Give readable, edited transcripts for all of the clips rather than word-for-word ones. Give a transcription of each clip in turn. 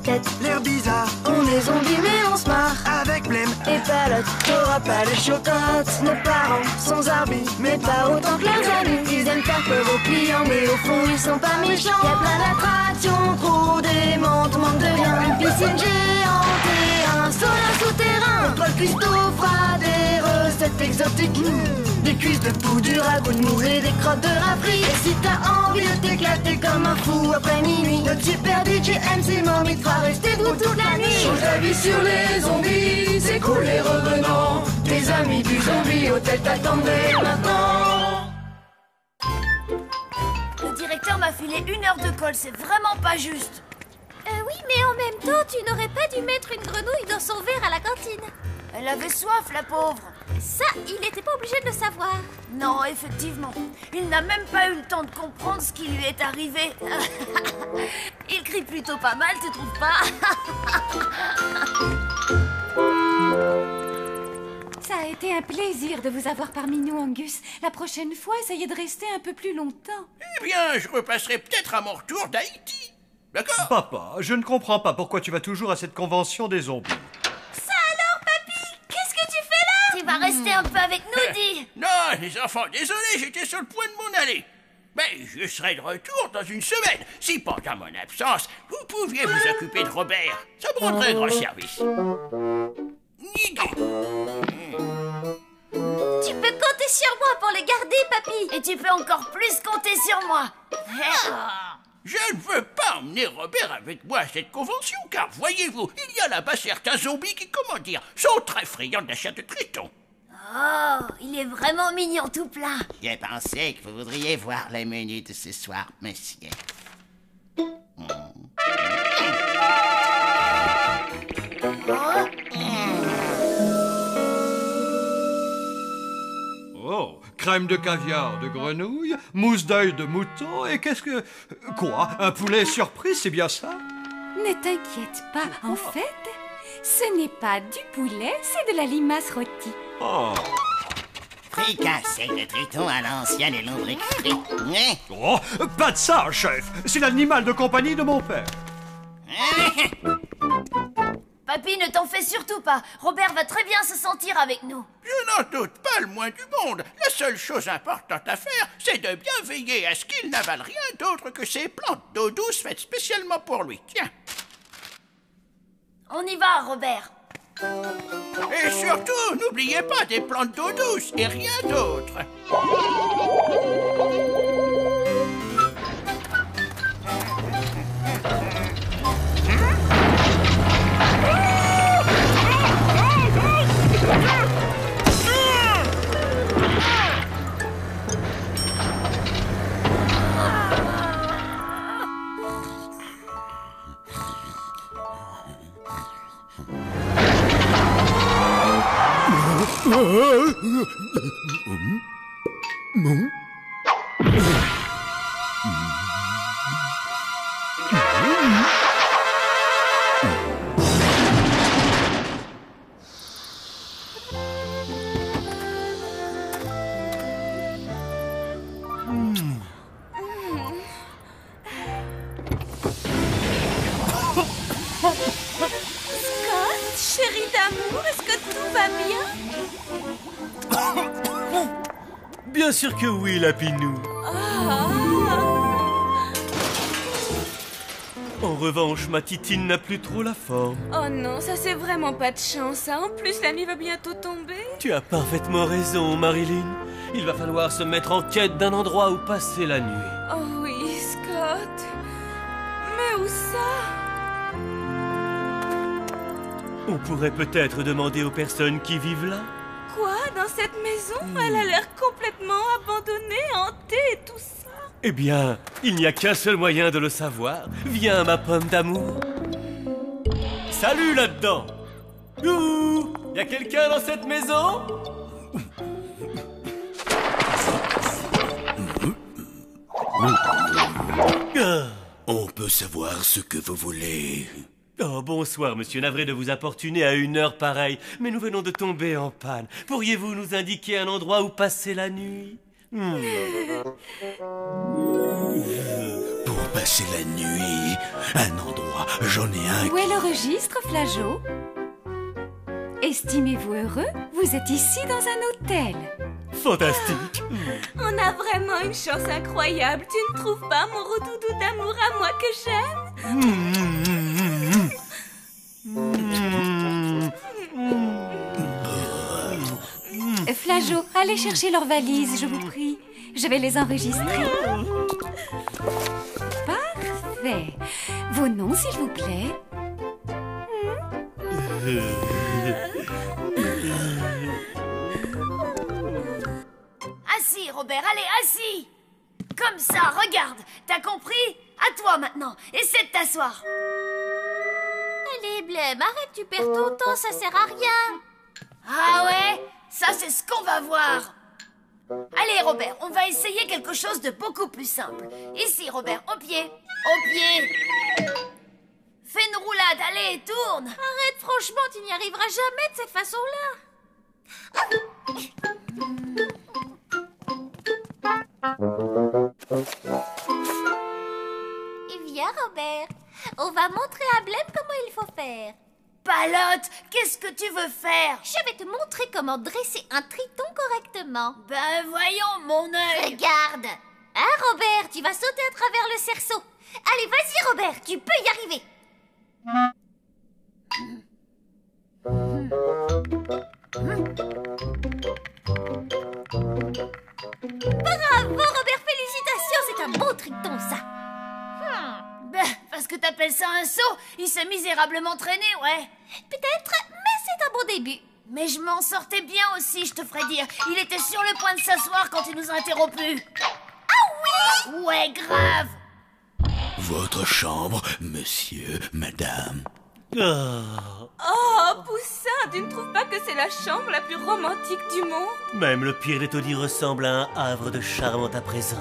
tête. L'air bizarre, On est zombies mais on se marre. avec blême. Et palote, t'auras pas les chocottes. Nos parents sont zarbis, mais pas autant que leurs amis. Ils aiment faire peur aux clients, mais au fond ils sont pas méchants. Y'a plein d'attractions, trop démentes, manque de rien. Une piscine géante et un sauna souterrain. Pas de cristaux froids, des recettes exotiques. Des cuisses de poux, du ragoût de mou et des crottes de rafri. Et si t'as envie de t'éclater comme un fou après minuit, notre super DJ MC Mommy te fera rester debout toute la nuit. Change d'avis sur les zombies, c'est cool les revenants. Tes amis du zombie hôtel t'attendaient maintenant. Le directeur m'a filé 1 heure de colle, c'est vraiment pas juste. Oui, mais en même temps, tu n'aurais pas dû mettre une grenouille dans son verre à la cantine. Elle avait soif, la pauvre. Ça, il n'était pas obligé de le savoir. Non, effectivement. Il n'a même pas eu le temps de comprendre ce qui lui est arrivé. Il crie plutôt pas mal, tu trouves pas? Ça a été un plaisir de vous avoir parmi nous, Angus. La prochaine fois, essayez de rester un peu plus longtemps. Eh bien, je repasserai peut-être à mon retour d'Haïti. D'accord? Papa, je ne comprends pas pourquoi tu vas toujours à cette convention des zombies. Ça alors, papy? Qu'est-ce que tu fais là? Tu vas rester un peu avec nous, dis. Non, les enfants, désolé, j'étais sur le point de m'en aller. Mais je serai de retour dans une semaine. Si pendant mon absence, vous pouviez vous occuper de Robert, ça me rendrait grand service. Nigué. Tu peux compter sur moi pour les garder, papy. Et tu peux encore plus compter sur moi. Je ne veux pas emmener Robert avec moi à cette convention, car voyez-vous, il y a là-bas certains zombies qui, comment dire, sont très friands de la chair de Triton. Oh, il est vraiment mignon tout plein. J'ai pensé que vous voudriez voir les menus de ce soir, monsieur. Oh, crème de caviar de grenouille, mousse d'œil de mouton et qu'est-ce que... Quoi? Un poulet surprise, c'est bien ça? Ne t'inquiète pas, en fait, ce n'est pas du poulet, c'est de la limace rôtie. Oh. Fricassé de Triton à l'ancienne et lombric frit. Hein? Oh, pas de ça, chef. C'est l'animal de compagnie de mon père. Papy, ne t'en fais surtout pas. Robert va très bien se sentir avec nous. Je n'en doute pas le moins du monde. La seule chose importante à faire, c'est de bien veiller à ce qu'il n'avale rien d'autre que ces plantes d'eau douce faites spécialement pour lui. Tiens. On y va, Robert. Et surtout, n'oubliez pas des plantes d'eau douce et rien d'autre. Chérie d'amour, est-ce que tout va bien? Bien sûr que oui, Lapinou. En revanche, ma titine n'a plus trop la forme. Oh non, ça c'est vraiment pas de chance, hein. En plus, la nuit va bientôt tomber. Tu as parfaitement raison, Marilyn. Il va falloir se mettre en quête d'un endroit où passer la nuit. Oh oui, Scott. Mais où ça? On pourrait peut-être demander aux personnes qui vivent là. Quoi? Dans cette maison? Elle a l'air complètement abandonnée, hantée et tout ça. Eh bien, il n'y a qu'un seul moyen de le savoir. Viens, ma pomme d'amour. Salut là-dedans. Ouh, y a quelqu'un dans cette maison? On peut savoir ce que vous voulez. Oh, bonsoir, monsieur. Navré de vous importuner à une heure pareille, mais nous venons de tomber en panne. Pourriez-vous nous indiquer un endroit où passer la nuit? Pour passer la nuit. Un endroit, j'en ai un. Où est le registre, Flageot? Estimez-vous heureux? Vous êtes ici dans un hôtel. Fantastique. On a vraiment une chance incroyable, tu ne trouves pas, mon roux-doudou d'amour à moi que j'aime? Flageot, allez chercher leurs valises, je vous prie. Je vais les enregistrer. Parfait. Vos noms, s'il vous plaît. Assis, Robert, allez, assis. Comme ça, regarde. T'as compris? À toi maintenant. Essaie de t'asseoir. Allez, Blême, arrête, tu perds ton temps, ça sert à rien. Ah ouais? Ça, c'est ce qu'on va voir. Allez, Robert, on va essayer quelque chose de beaucoup plus simple. Ici, Robert, au pied. Au pied. Fais une roulade, allez, tourne. Arrête, franchement, tu n'y arriveras jamais de cette façon-là. Et viens, Robert. On va montrer à Blême comment il faut faire. Palotte, qu'est-ce que tu veux faire? Je vais te montrer comment dresser un triton correctement. Ben voyons, mon œil. Regarde. Hein, Robert, tu vas sauter à travers le cerceau. Allez, vas-y, Robert, tu peux y arriver. Bravo, Robert, félicitations, c'est un beau triton, ça. Ben, parce que t'appelles ça un saut? Il s'est misérablement traîné, ouais. Peut-être, mais c'est un bon début. Mais je m'en sortais bien aussi, je te ferai dire. Il était sur le point de s'asseoir quand il nous a interrompus. Ah oui? Ouais, grave. Votre chambre, monsieur, madame. Oh, Poussin, tu ne trouves pas que c'est la chambre la plus romantique du monde? Même le pire des taudis ressemble à un havre de charme en ta présence.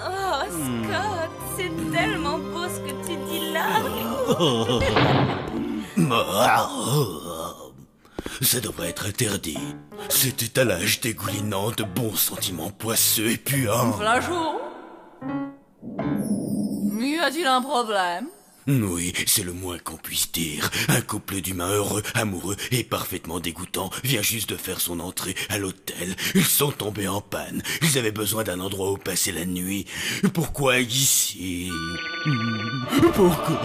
Oh, Scott, c'est tellement beau ce que tu dis là. Ça devrait être interdit. Cet étalage dégoulinant de bons sentiments poisseux et puants. Flageot? Y a-t-il un problème? Oui, c'est le moins qu'on puisse dire. Un couple d'humains heureux, amoureux et parfaitement dégoûtant vient juste de faire son entrée à l'hôtel. Ils sont tombés en panne. Ils avaient besoin d'un endroit où passer la nuit. Pourquoi ici? Pourquoi?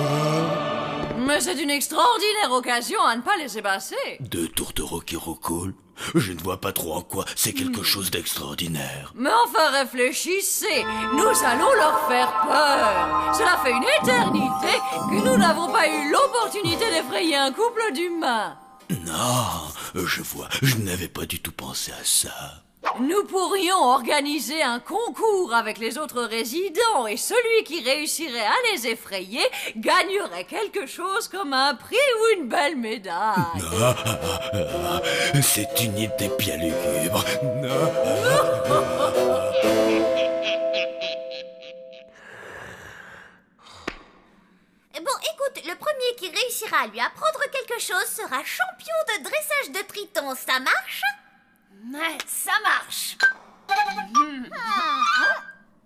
Mais c'est une extraordinaire occasion à ne pas laisser passer. Deux tourtereaux qui recoulent? Je ne vois pas trop en quoi c'est quelque chose d'extraordinaire. Mais enfin réfléchissez, nous allons leur faire peur. Cela fait une éternité que nous n'avons pas eu l'opportunité d'effrayer un couple d'humains. Non, je vois, je n'avais pas du tout pensé à ça. Nous pourrions organiser un concours avec les autres résidents et celui qui réussirait à les effrayer gagnerait quelque chose comme un prix ou une belle médaille. C'est une idée bien lugubre. Bon, écoute, le premier qui réussira à lui apprendre quelque chose sera champion de dressage de triton. Ça marche? Ouais, ça marche.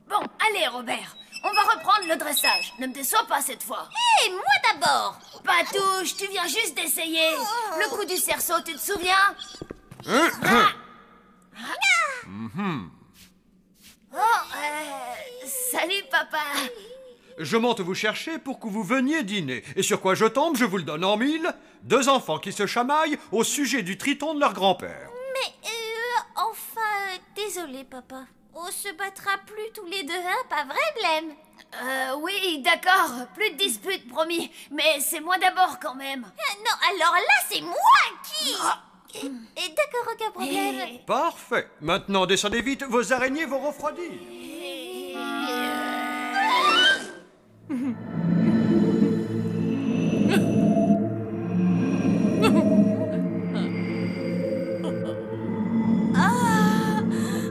Bon, allez, Robert. On va reprendre le dressage. Ne me déçois pas cette fois. Hé, moi d'abord. Patouche, tu viens juste d'essayer. Le coup du cerceau, tu te souviens? Salut, papa. Je monte vous chercher pour que vous veniez dîner. Et sur quoi je tombe, je vous le donne en mille. Deux enfants qui se chamaillent au sujet du triton de leur grand-père. Mais, enfin, désolé, papa. On se battra plus tous les deux, hein, pas vrai, Blême? Oui, d'accord. Plus de disputes, promis. Mais c'est moi d'abord, quand même. Non, alors là, c'est moi qui... Et d'accord, aucun problème. Parfait. Maintenant, descendez vite, vos araignées vont refroidir.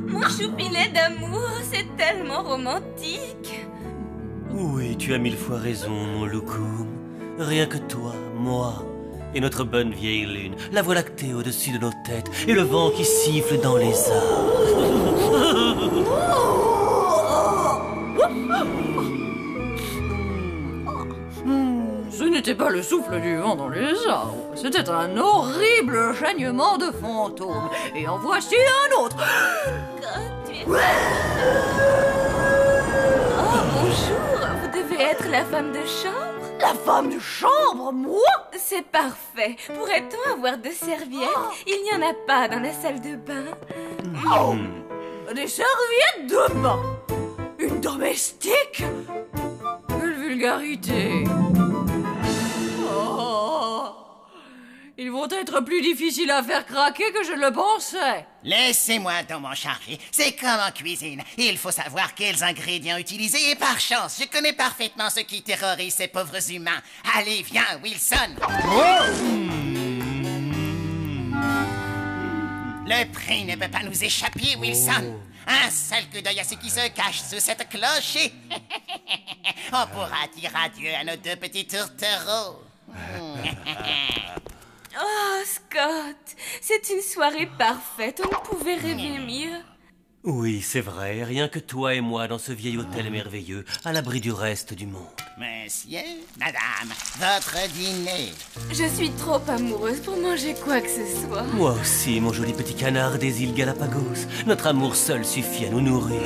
Mon choupinet d'amour, c'est tellement romantique. Oui, tu as mille fois raison, mon loukoum. Rien que toi, moi, et notre bonne vieille lune, la voie lactée au-dessus de nos têtes, et le vent qui siffle dans les arbres. n'était pas le souffle du vent dans les arbres. C'était un horrible chagnement de fantômes. Et en voici un autre. Oh, bonjour. Vous devez être la femme de chambre? La femme de chambre, moi? C'est parfait. Pourrait-on avoir 2 serviettes? Il n'y en a pas dans la salle de bain. Oh, des serviettes de bain? Une domestique? Quelle vulgarité! Oh, ils vont être plus difficiles à faire craquer que je ne le pensais. Laissez-moi donc m'en charger. C'est comme en cuisine. Il faut savoir quels ingrédients utiliser et par chance, je connais parfaitement ce qui terrorise ces pauvres humains. Allez, viens, Wilson. Le prix ne peut pas nous échapper, Wilson. Un seul coup d'œil à ce qui se cache sous cette cloche et... on pourra dire adieu à nos 2 petits tourtereaux. Oh, Scott, c'est une soirée parfaite. On ne pouvait rêver mieux. Oui, c'est vrai, rien que toi et moi dans ce vieil hôtel merveilleux, à l'abri du reste du monde. Monsieur, madame, votre dîner. Je suis trop amoureuse pour manger quoi que ce soit. Moi aussi, mon joli petit canard des îles Galapagos. Notre amour seul suffit à nous nourrir.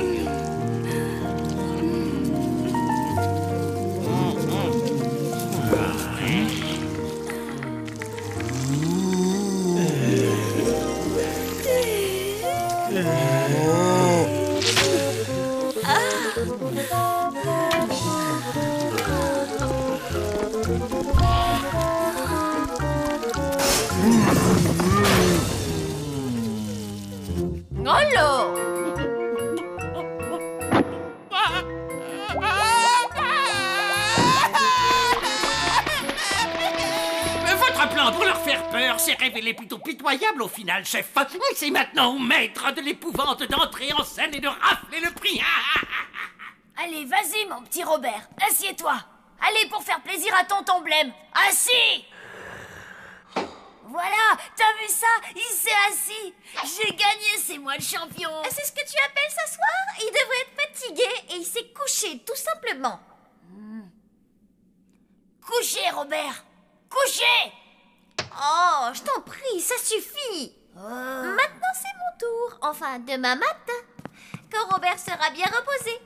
Alors, Votre plan pour leur faire peur s'est révélé plutôt pitoyable au final, chef. C'est maintenant au maître de l'épouvante d'entrer en scène et de rafler le prix. Allez, vas-y, mon petit Robert, assieds-toi. Allez, pour faire plaisir à tonton Blême. Assis! Voilà, t'as vu ça? Il s'est assis. J'ai gagné, c'est moi le champion. C'est ce que tu appelles s'asseoir? Il devrait être fatigué et il s'est couché, tout simplement. Couchez, Robert. Couchez! Oh, je t'en prie, ça suffit. Maintenant, c'est mon tour. Enfin, demain matin, quand Robert sera bien reposé.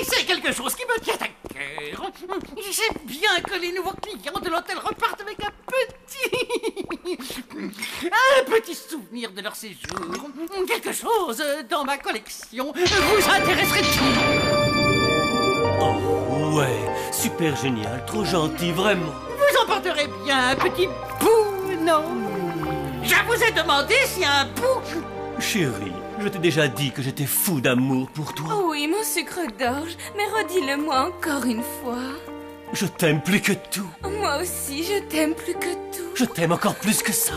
C'est quelque chose qui me tient à cœur. J'aime bien que les nouveaux clients de l'hôtel repartent avec un petit souvenir de leur séjour. Quelque chose dans ma collection vous intéresserait-il? Oh, ouais, super génial, trop gentil, vraiment. Vous emporterez bien un petit bout, non? Je vous ai demandé si un bout... Chérie, je t'ai déjà dit que j'étais fou d'amour pour toi. Oh oui, mon sucre d'orge, mais redis-le-moi encore une fois. Je t'aime plus que tout. Moi aussi, je t'aime plus que tout. Je t'aime encore plus que ça.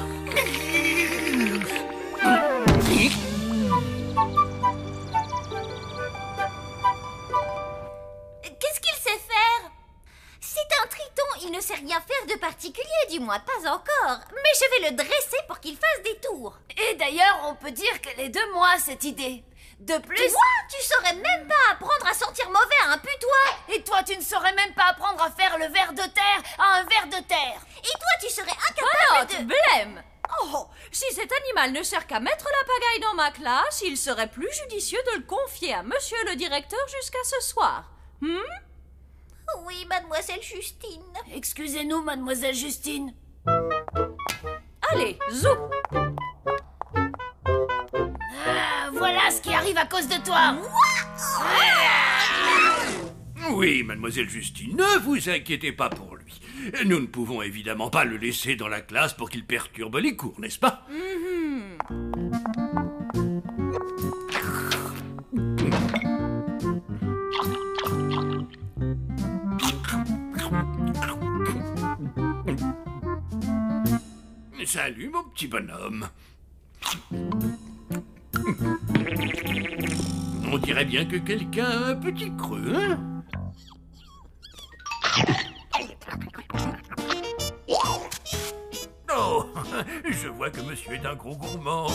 Qu'est-ce qu'il sait faire? C'est un triton, il ne sait rien faire de particulier, du moins pas encore. Mais je vais le dresser pour qu'il fasse des tours. Et d'ailleurs, on peut dire qu'elle est de moi, cette idée. De plus... Toi, tu saurais même pas apprendre à sentir mauvais à un putois. Et toi, tu ne saurais même pas apprendre à faire le ver de terre à un ver de terre. Et toi, tu serais incapable de... Blême! Oh, si cet animal ne sert qu'à mettre la pagaille dans ma classe, il serait plus judicieux de le confier à monsieur le directeur jusqu'à ce soir. Oui, mademoiselle Justine. Excusez-nous, mademoiselle Justine. Allez, zou! Ah, voilà ce qui arrive à cause de toi. Oui, mademoiselle Justine, ne vous inquiétez pas pour lui. Nous ne pouvons évidemment pas le laisser dans la classe pour qu'il perturbe les cours, n'est-ce pas? Salut, mon petit bonhomme. On dirait bien que quelqu'un a un petit creux, hein? Oh, je vois que monsieur est un gros gourmand.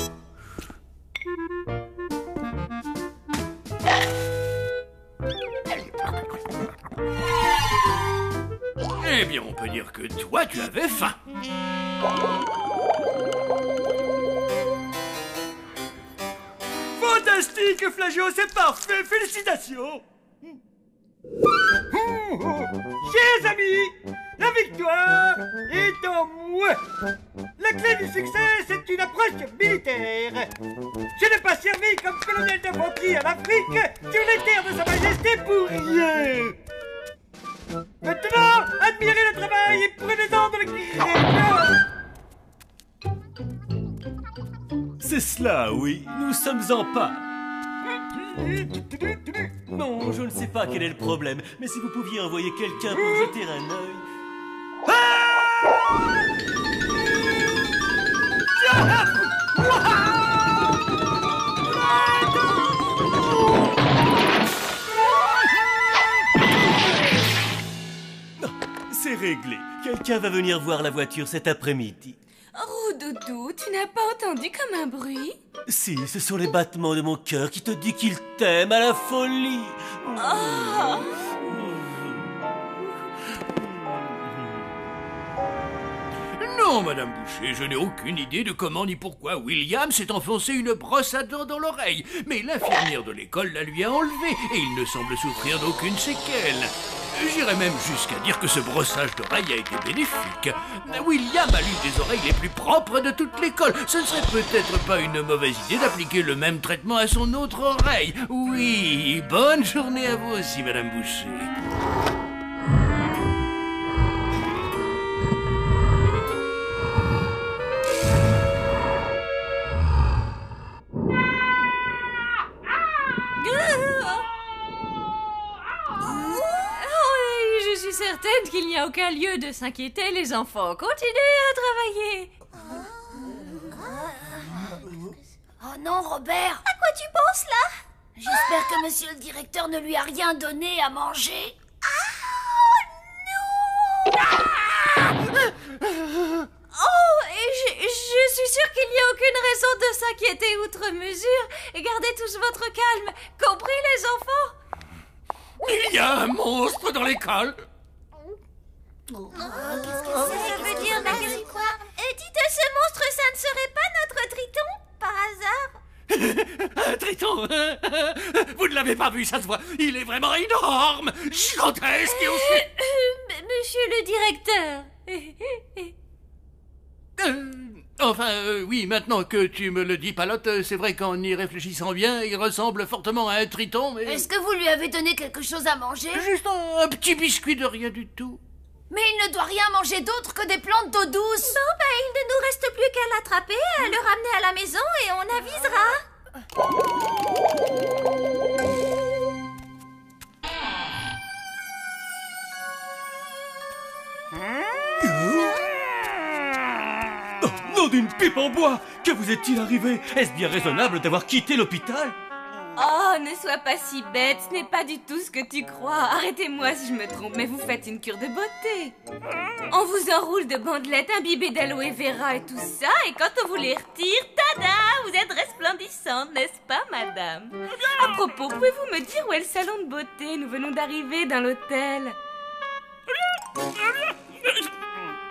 Eh bien, on peut dire que toi, tu avais faim. Fantastique, Flageot, c'est parfait, félicitations. Chers amis, la victoire est en moi. La clé du succès, c'est une approche militaire. Je n'ai pas servi comme colonel d'infanterie en Afrique sur les terres de Sa Majesté pour rien. Maintenant, admirez le travail et prenez-en de le... C'est cela, oui. Nous sommes en panne. Non, je ne sais pas quel est le problème, mais si vous pouviez envoyer quelqu'un pour jeter un œil... C'est réglé. Quelqu'un va venir voir la voiture cet après-midi. Oh, Doudou, tu n'as pas entendu comme un bruit? Si, ce sont les battements de mon cœur qui te disent qu'il t'aime à la folie. Oh. Non, Madame Boucher, je n'ai aucune idée de comment ni pourquoi William s'est enfoncé une brosse à dents dans l'oreille. Mais l'infirmière de l'école la lui a enlevée et il ne semble souffrir d'aucune séquelle. J'irais même jusqu'à dire que ce brossage d'oreille a été bénéfique. William a l'une des oreilles les plus propres de toute l'école. Ce ne serait peut-être pas une mauvaise idée d'appliquer le même traitement à son autre oreille. Oui, bonne journée à vous aussi, Madame Boucher. Je suis certaine qu'il n'y a aucun lieu de s'inquiéter, les enfants. Continuez à travailler. Oh non, Robert! À quoi tu penses là? J'espère que monsieur le directeur ne lui a rien donné à manger. Oh, et je suis sûre qu'il n'y a aucune raison de s'inquiéter outre mesure. Et gardez tous votre calme, compris les enfants? Il y a un monstre dans l'école. Qu'est-ce que ça veut dire, Marie? Quoi? Dites, ce monstre, ça ne serait pas notre Triton, par hasard? Un triton. Vous ne l'avez pas vu, ça se voit. Il est vraiment énorme, gigantesque et aussi... Monsieur le directeur. Oui, maintenant que tu me le dis, Palotte, c'est vrai qu'en y réfléchissant bien, il ressemble fortement à un triton, mais... Est-ce que vous lui avez donné quelque chose à manger? Juste un petit biscuit de rien du tout. Mais il ne doit rien manger d'autre que des plantes d'eau douce. Bon, il ne nous reste plus qu'à l'attraper, à le ramener à la maison et on avisera. Oh, nom d'une pipe en bois! Que vous est-il arrivé? Est-ce bien raisonnable d'avoir quitté l'hôpital? Oh, ne sois pas si bête, ce n'est pas du tout ce que tu crois. Arrêtez-moi si je me trompe, mais vous faites une cure de beauté. On vous enroule de bandelettes imbibées d'aloe vera et tout ça, et quand on vous les retire, tada, vous êtes resplendissante, n'est-ce pas, madame? À propos, pouvez-vous me dire où est le salon de beauté? Nous venons d'arriver dans l'hôtel.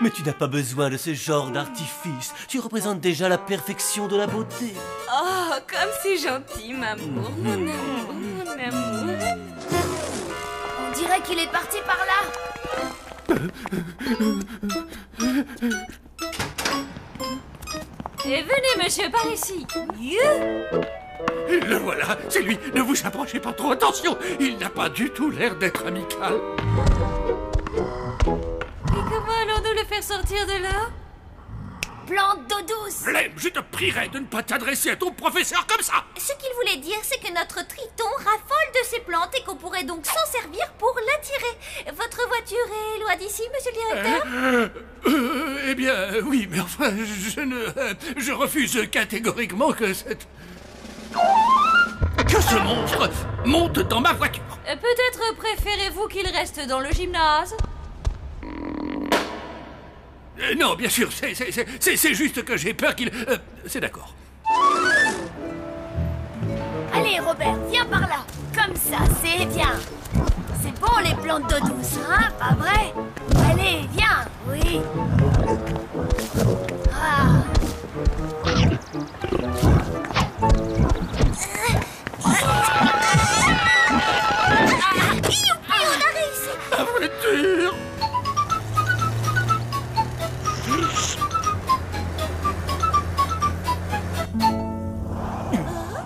Mais tu n'as pas besoin de ce genre d'artifice. Tu représentes déjà la perfection de la beauté. Oh, comme c'est gentil, m'amour, mon amour, mon amour. On dirait qu'il est parti par là. Et venez, monsieur, par ici. Le voilà, c'est lui. Ne vous approchez pas trop, attention. Il n'a pas du tout l'air d'être amical. Et comment allons-nous le faire sortir de là? Plante d'eau douce. Blême, je te prierai de ne pas t'adresser à ton professeur comme ça. Ce qu'il voulait dire, c'est que notre Triton raffole de ces plantes et qu'on pourrait donc s'en servir pour l'attirer. Votre voiture est loin d'ici, monsieur le directeur? Eh bien, oui, mais enfin, je refuse catégoriquement que ce monstre monte dans ma voiture. Peut-être préférez-vous qu'il reste dans le gymnase? Non, bien sûr, c'est juste que j'ai peur qu'il... c'est d'accord. Allez, Robert, viens par là. Comme ça, c'est bien. C'est bon, les plantes d'eau douce, hein? Pas vrai? Allez, Oui. Ah. La voiture!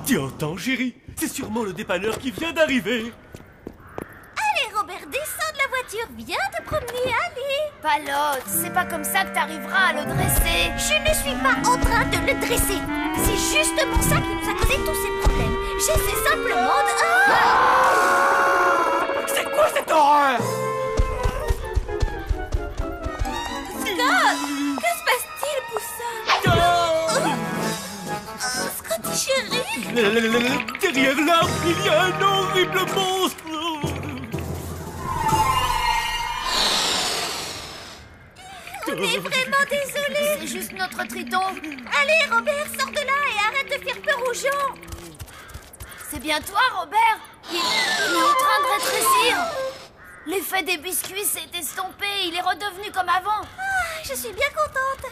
Tu entends, chérie? C'est sûrement le dépanneur qui vient d'arriver. Allez, Robert, descends de la voiture. Viens te promener, allez. Palote, c'est pas comme ça que t'arriveras à le dresser. Je ne suis pas en train de le dresser. C'est justement ça qui nous a causé tous ces problèmes. J'essaie simplement de... C'est quoi cette horreur? Scott! Que se passe-t-il, poussin? Scotty chéri. Derrière l'arbre, il y a un horrible monstre. On est vraiment désolés. C'est juste notre triton. Allez, Robert, sors de là et arrête de faire peur aux gens. C'est bien toi, Robert? Il est en train de rétrécir. L'effet des biscuits s'est estompé. Il est redevenu comme avant. Ah, je suis bien contente.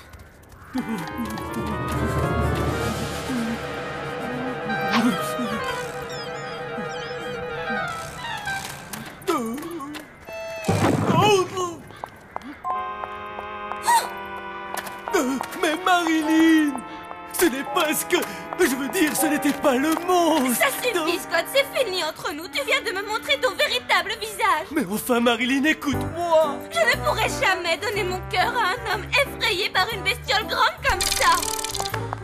Mais Marilyn, ce n'est pas ce que... Je veux dire, ce n'était pas le monstre. Ça suffit, Scott, c'est fini entre nous. Tu viens de me montrer ton véritable visage. Mais enfin, Marilyn, écoute-moi. Je ne pourrais jamais donner mon cœur à un homme effrayé par une bestiole grande comme ça.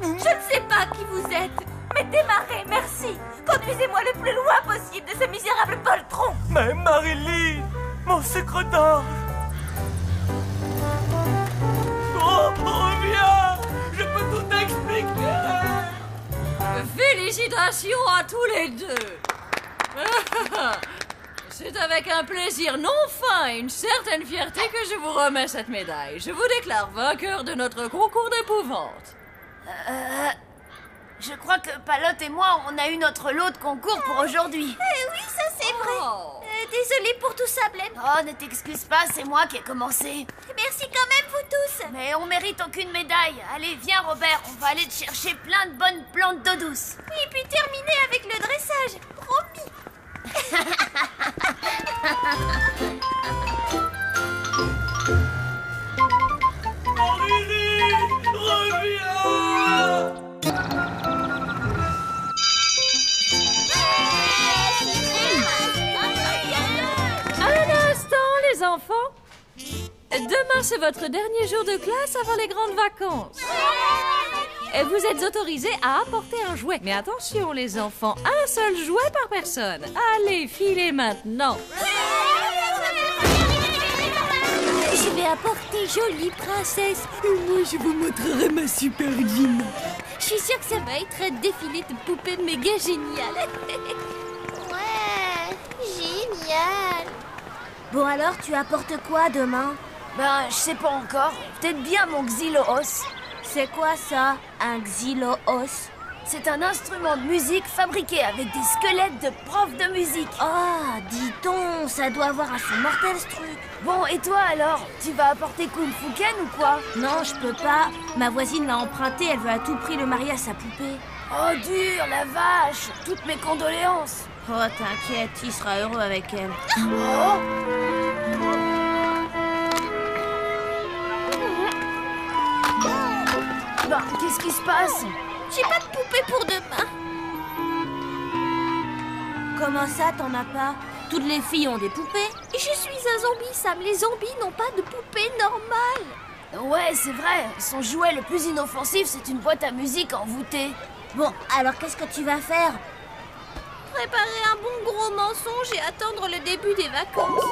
Je ne sais pas qui vous êtes, mais démarrez, merci. Conduisez-moi le plus loin possible de ce misérable poltron. Mais Marilyn, mon sucre d'orge. Oh, reviens. Je peux tout expliquer. Félicitations à tous les deux. C'est avec un plaisir non fin et une certaine fierté que je vous remets cette médaille. Je vous déclare vainqueur de notre concours d'épouvante. Je crois que Palote et moi, on a eu notre lot de concours pour aujourd'hui. Oui, ça c'est vrai. Désolée pour tout ça, Blême. Oh, ne t'excuse pas, c'est moi qui ai commencé. Merci quand même, vous tous. Mais on mérite aucune médaille. Allez, viens, Robert, on va aller te chercher plein de bonnes plantes d'eau douce. Et puis terminer avec le dressage. Promis. Marilyn, reviens. Un instant, les enfants. Demain, c'est votre dernier jour de classe avant les grandes vacances. Et vous êtes autorisés à apporter un jouet. Mais attention, les enfants, un seul jouet par personne. Allez, filez maintenant. Je vais apporter jolie princesse. Et moi, je vous montrerai ma super Gina. Je suis sûre que ça va être un défilé de poupées méga génial. Ouais, génial. Bon alors, tu apportes quoi demain? Ben, je sais pas encore. Peut-être bien mon xyloos. C'est quoi ça, un xyloos? C'est un instrument de musique fabriqué avec des squelettes de profs de musique. Ah, dis donc, ça doit avoir un son mortel ce truc. Bon, et toi alors? Tu vas apporter Kung Fu Ken ou quoi? Non, je peux pas. Ma voisine l'a emprunté, elle veut à tout prix le marier à sa poupée. Oh, dur, la vache! Toutes mes condoléances. Oh, t'inquiète, il sera heureux avec elle. Oh! Ben, qu'est-ce qui se passe? J'ai pas de poupée pour demain. Comment ça, t'en as pas? Toutes les filles ont des poupées. Je suis un zombie, Sam. Les zombies n'ont pas de poupée normale. Ouais, c'est vrai. Son jouet le plus inoffensif, c'est une boîte à musique envoûtée. Bon, alors qu'est-ce que tu vas faire? Préparer un bon gros mensonge et attendre le début des vacances.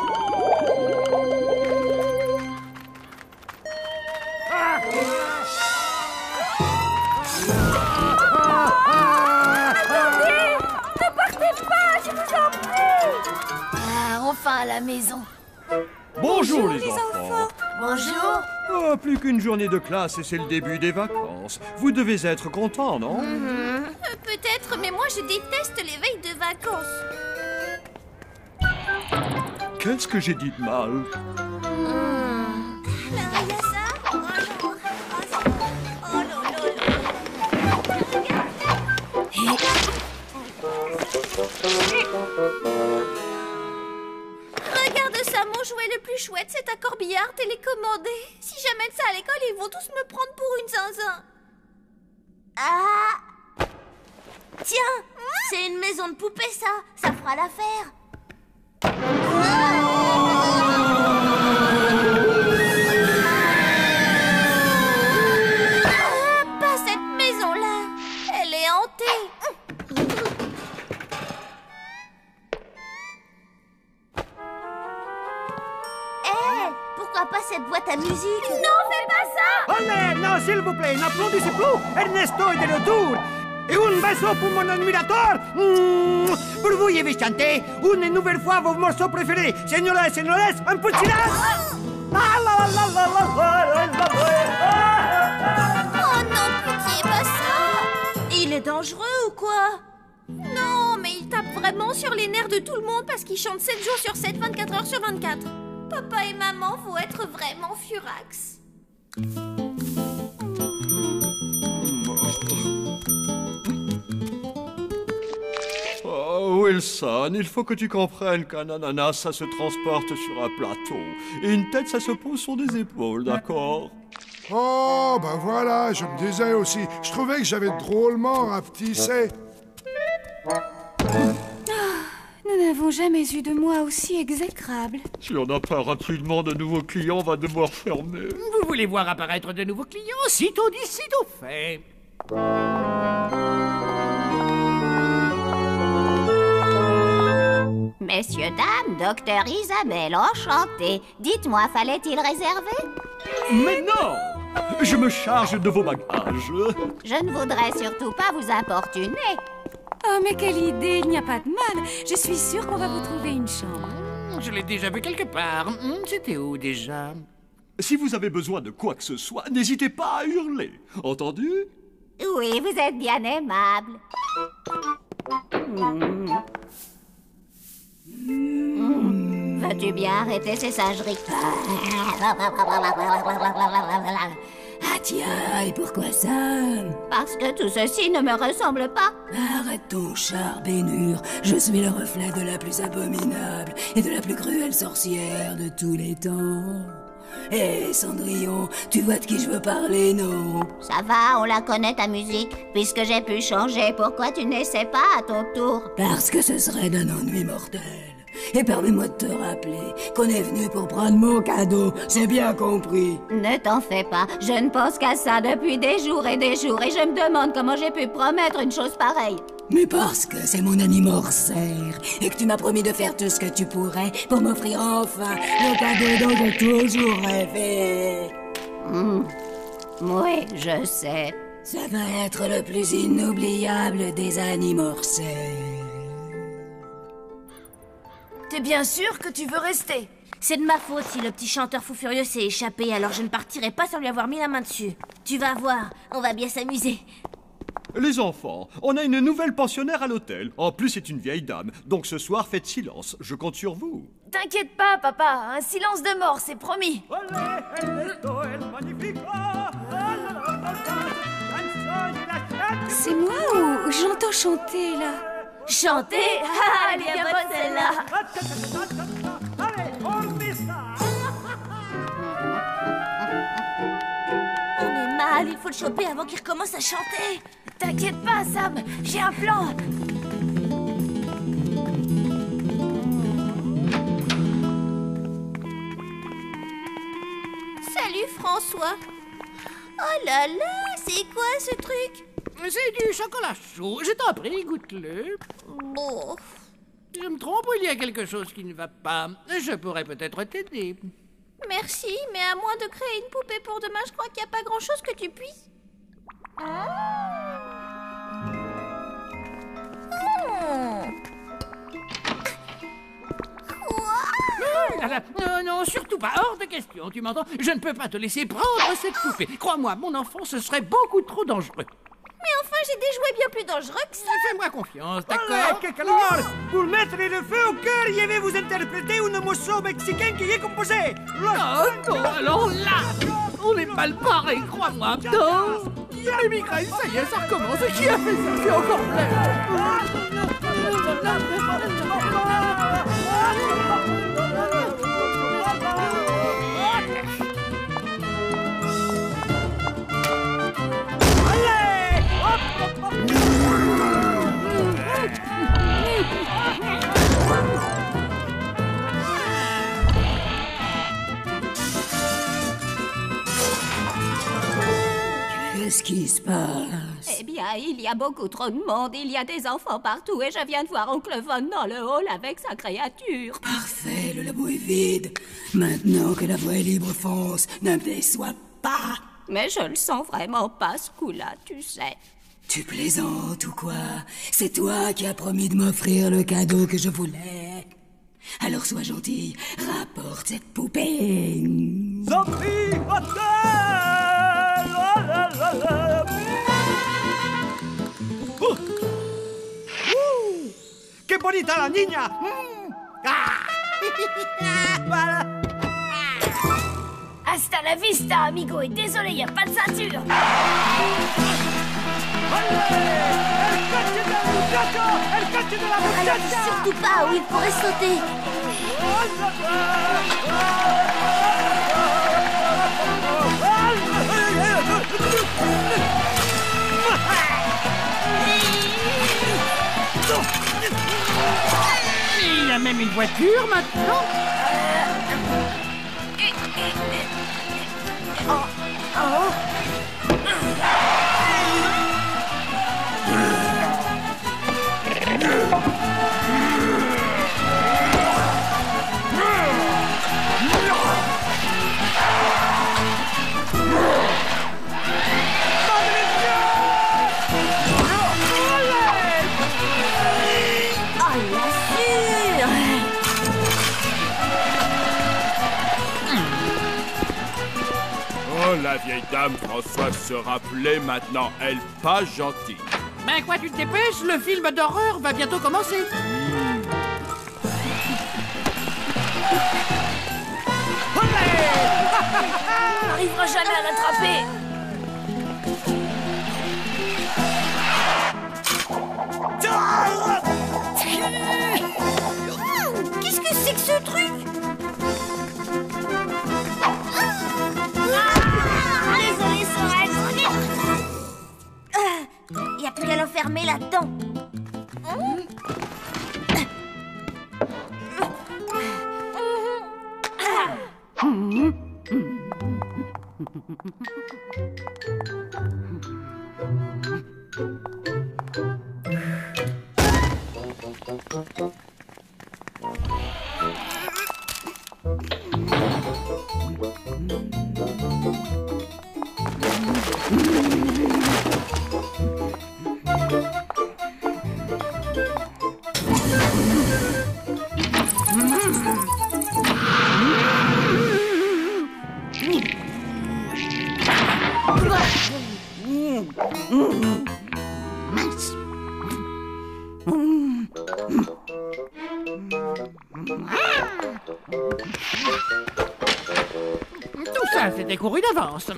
Attendez! Ne partez pas, je vous en prie! Ah, enfin à la maison. Bonjour les enfants. Bonjour. Oh, plus qu'une journée de classe et c'est le début des vacances. Vous devez être contents, non? Peut-être, mais moi je déteste les veilles de vacances. Qu'est-ce que j'ai dit de mal? Là, il y a ça. Oh non. Oh non, non, Regarde ça, mon jouet le plus chouette, c'est un corbillard télécommandé. Si j'amène ça à l'école, ils vont tous me prendre pour une zinzin. Ah! Tiens, c'est une maison de poupée, ça. Ça fera l'affaire. Pas cette maison-là. Elle est hantée. Pourquoi pas cette boîte à musique? Non, fais pas ça! Olé, non, s'il vous plaît, n'applaudissez plus. Ernesto est de retour. Et un beso pour mon admirateur. Pour vous, je vais chanter une nouvelle fois vos morceaux préférés. Señoras et señores, un peu de silence. Oh non, pitié, pas ça! Il est dangereux ou quoi? Non, mais il tape vraiment sur les nerfs de tout le monde parce qu'il chante 7 jours sur 7, 24 heures sur 24. Papa et maman vont être vraiment furax. Oh, Wilson, il faut que tu comprennes qu'un ananas, ça se transporte sur un plateau. Et une tête, ça se pose sur des épaules, d'accord? Oh, ben voilà, je me disais aussi. Je trouvais que j'avais drôlement rapetissé. Nous n'avons jamais eu de mois aussi exécrable. Si on n'a pas rapidement de nouveaux clients, on va devoir fermer. Vous voulez voir apparaître de nouveaux clients? Sitôt dit, sitôt fait. Messieurs, dames, docteur Isabelle, enchantée. Dites-moi, fallait-il réserver? Mais non! Je me charge de vos bagages. Je ne voudrais surtout pas vous importuner. Oh, mais quelle idée, il n'y a pas de mal. Je suis sûre qu'on va vous trouver une chambre. Je l'ai déjà vu quelque part. C'était où déjà? Si vous avez besoin de quoi que ce soit, n'hésitez pas à hurler. Entendu? Oui, vous êtes bien aimable. Veux-tu bien arrêter ces singeries? Ah tiens, et pourquoi ça? Parce que tout ceci ne me ressemble pas. Arrête ton char, Bénure. Je suis le reflet de la plus abominable et de la plus cruelle sorcière de tous les temps. Hé, Cendrillon, tu vois de qui je veux parler, non? Ça va, on la connaît ta musique. Puisque j'ai pu changer, pourquoi tu n'essaies pas à ton tour? Parce que ce serait d'un ennui mortel. Et permets-moi de te rappeler qu'on est venu pour prendre mon cadeau, c'est bien compris. Ne t'en fais pas, je ne pense qu'à ça depuis des jours, et je me demande comment j'ai pu promettre une chose pareille. Mais parce que c'est mon anniversaire et que tu m'as promis de faire tout ce que tu pourrais pour m'offrir enfin le cadeau dont j'ai toujours rêvé. Oui, je sais. Ça va être le plus inoubliable des anniversaires. T'es bien sûr que tu veux rester? C'est de ma faute si le petit chanteur fou furieux s'est échappé, alors je ne partirai pas sans lui avoir mis la main dessus. Tu vas voir, on va bien s'amuser. Les enfants, on a une nouvelle pensionnaire à l'hôtel. En plus, c'est une vieille dame. Donc ce soir, faites silence. Je compte sur vous. T'inquiète pas, papa, un silence de mort, c'est promis. C'est moi ou j'entends chanter, là? Chanter? Ah, elle est bien bonne celle-là. On est mal, il faut le choper avant qu'il recommence à chanter. T'inquiète pas, Sam, j'ai un plan. Salut François. Oh là là, c'est quoi ce truc? C'est du chocolat chaud. Je t'en prie, goûte-le. Bon. Je me trompe ou il y a quelque chose qui ne va pas? Je pourrais peut-être t'aider. Merci, mais à moins de créer une poupée pour demain, je crois qu'il n'y a pas grand-chose que tu puisses. Non, non, surtout pas, hors de question, tu m'entends? Je ne peux pas te laisser prendre cette poupée. Crois-moi, mon enfant, ce serait beaucoup trop dangereux. Mais enfin, j'ai des jouets bien plus dangereux que ça. Fais-moi confiance, Hola, d'accord? que calor! Pour mettre le feu au cœur, je vais vous interpréter un morceau mexicain qui est composé. Non, alors là, on est mal barré, crois-moi, putain. Les migraines, ça y est, ça recommence. Qui a fait ça? C'est encore Qu'est-ce qui se passe? Eh bien, il y a beaucoup trop de monde, il y a des enfants partout et je viens de voir Oncle Von dans le hall avec sa créature. Parfait, le labo est vide. Maintenant que la voie est libre, fonce, ne me déçois pas. Mais je le sens vraiment pas ce coup-là, tu sais. Tu plaisantes ou quoi? C'est toi qui as promis de m'offrir le cadeau que je voulais. Alors sois gentil, rapporte cette poupée. Sophie Hotel! ¡Qué bonita la niña! Voilà. Hasta la vista, amigo, et désolé, y a pas de ceinture. Alors surtout pas où il pourrait sauter. Il a même une voiture maintenant. Oh, la vieille dame Françoise se rappelait maintenant, elle pas gentille. Ben quoi, tu te dépêches, le film d'horreur va bientôt commencer. On n'arrivera jamais à l'attraper. Qu'est-ce que c'est que ce truc? Désolé, Sorel. Y a plus qu'à l'enfermer là-dedans. Tout ça, c'était couru d'avance.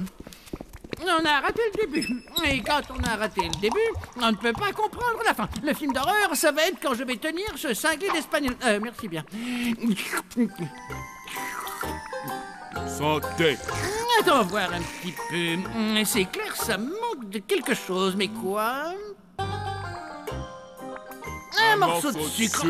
On a raté le début. Et quand on a raté le début, on ne peut pas comprendre la fin. Le film d'horreur, ça va être quand je vais tenir ce cinglé d'espagnol. Merci bien. Santé. Attends voir un petit peu. C'est clair, ça manque de quelque chose, mais quoi? Un morceau de sucre.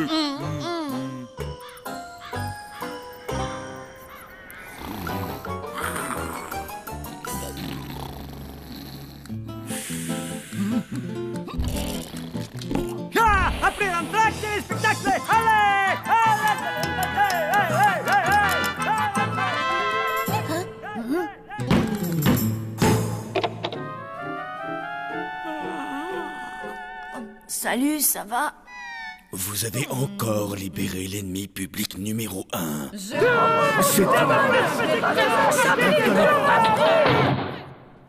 Ah, après l'entracte, le spectacle! Allez! Salut, ça va? Vous avez encore libéré l'ennemi public numéro 1.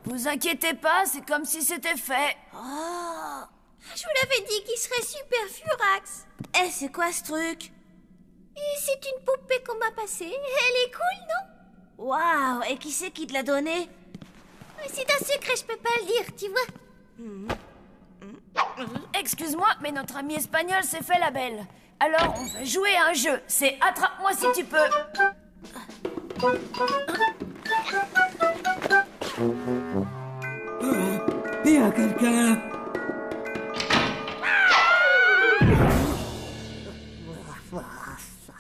Vous inquiétez pas, c'est comme si c'était fait. Oh, je vous l'avais dit qu'il serait super furax. Eh, c'est quoi ce truc? C'est une poupée qu'on m'a passée. Elle est cool, non? Waouh, et qui c'est qui te l'a donnée? C'est un secret, je peux pas le dire, tu vois. Excuse-moi, mais notre ami espagnol s'est fait la belle. Alors, on va jouer à un jeu. C'est attrape-moi si tu peux. Il y a quelqu'un.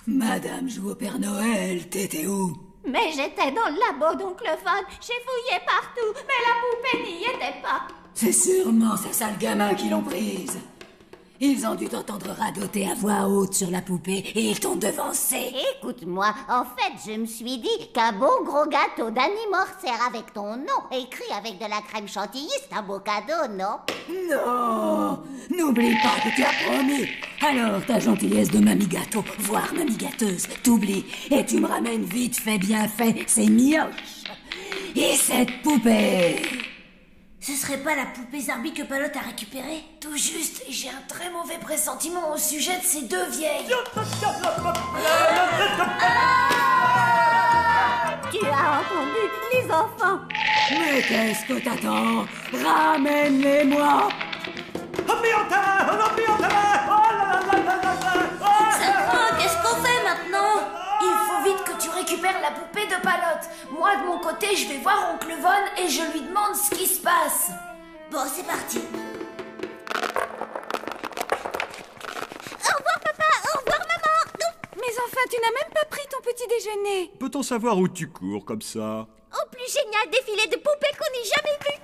Madame joue au Père Noël, t'étais où? Mais j'étais dans le labo d'Oncle Von. J'ai fouillé partout, mais la poupée n'y était pas. C'est sûrement ces sales gamins qui l'ont prise. Ils ont dû t'entendre radoter à voix haute sur la poupée et ils t'ont devancé. Écoute-moi, en fait, je me suis dit qu'un beau gros gâteau d'anniversaire avec ton nom, écrit avec de la crème chantilly, c'est un beau cadeau, non? Non, n'oublie pas que tu as promis. Alors ta gentillesse de mamie gâteau, voire mamie gâteuse, t'oublie et tu me ramènes vite fait bien fait ces mioches. Et cette poupée... Ce serait pas la poupée Zarbi que Palote a récupérée? Tout juste, et j'ai un très mauvais pressentiment au sujet de ces deux vieilles. Tu as entendu, les enfants? Mais qu'est-ce que t'attends? Ramène-les-moi! Qu'est-ce qu'on fait maintenant? Il faut vite que tu récupères la poupée de Palote. Moi, de mon côté, je vais voir Oncle Von et je lui demande ce qui se passe. Bon, c'est parti. Au revoir, papa! Au revoir, maman! Mais enfin, tu n'as même pas pris ton petit déjeuner. Peut-on savoir où tu cours comme ça? Au plus génial défilé de poupées qu'on ait jamais vu!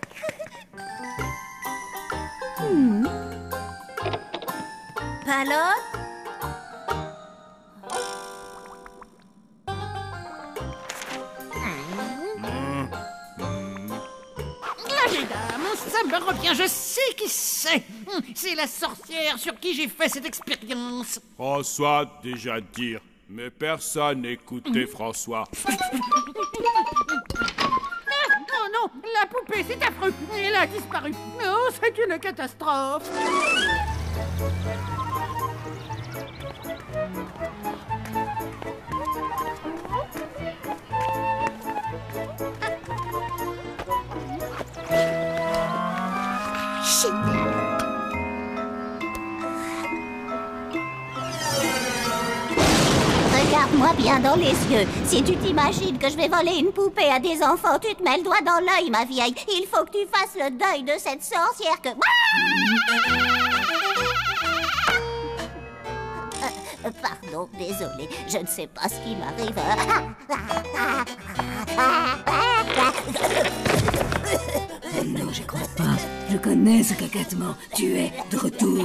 Palote? Ça me revient, je sais qui c'est. C'est la sorcière sur qui j'ai fait cette expérience. François, déjà dire. Mais personne n'écoutait François. Oh non, la poupée, c'est affreux. Elle a disparu. Oh, c'est une catastrophe. Regarde-moi bien dans les yeux. Si tu t'imagines que je vais voler une poupée à des enfants, tu te mets le doigt dans l'œil, ma vieille. Il faut que tu fasses le deuil de cette sorcière que... Pardon, désolé, je ne sais pas ce qui m'arrive. Non, j'y crois pas. Je connais ce cacatement. Tu es de retour.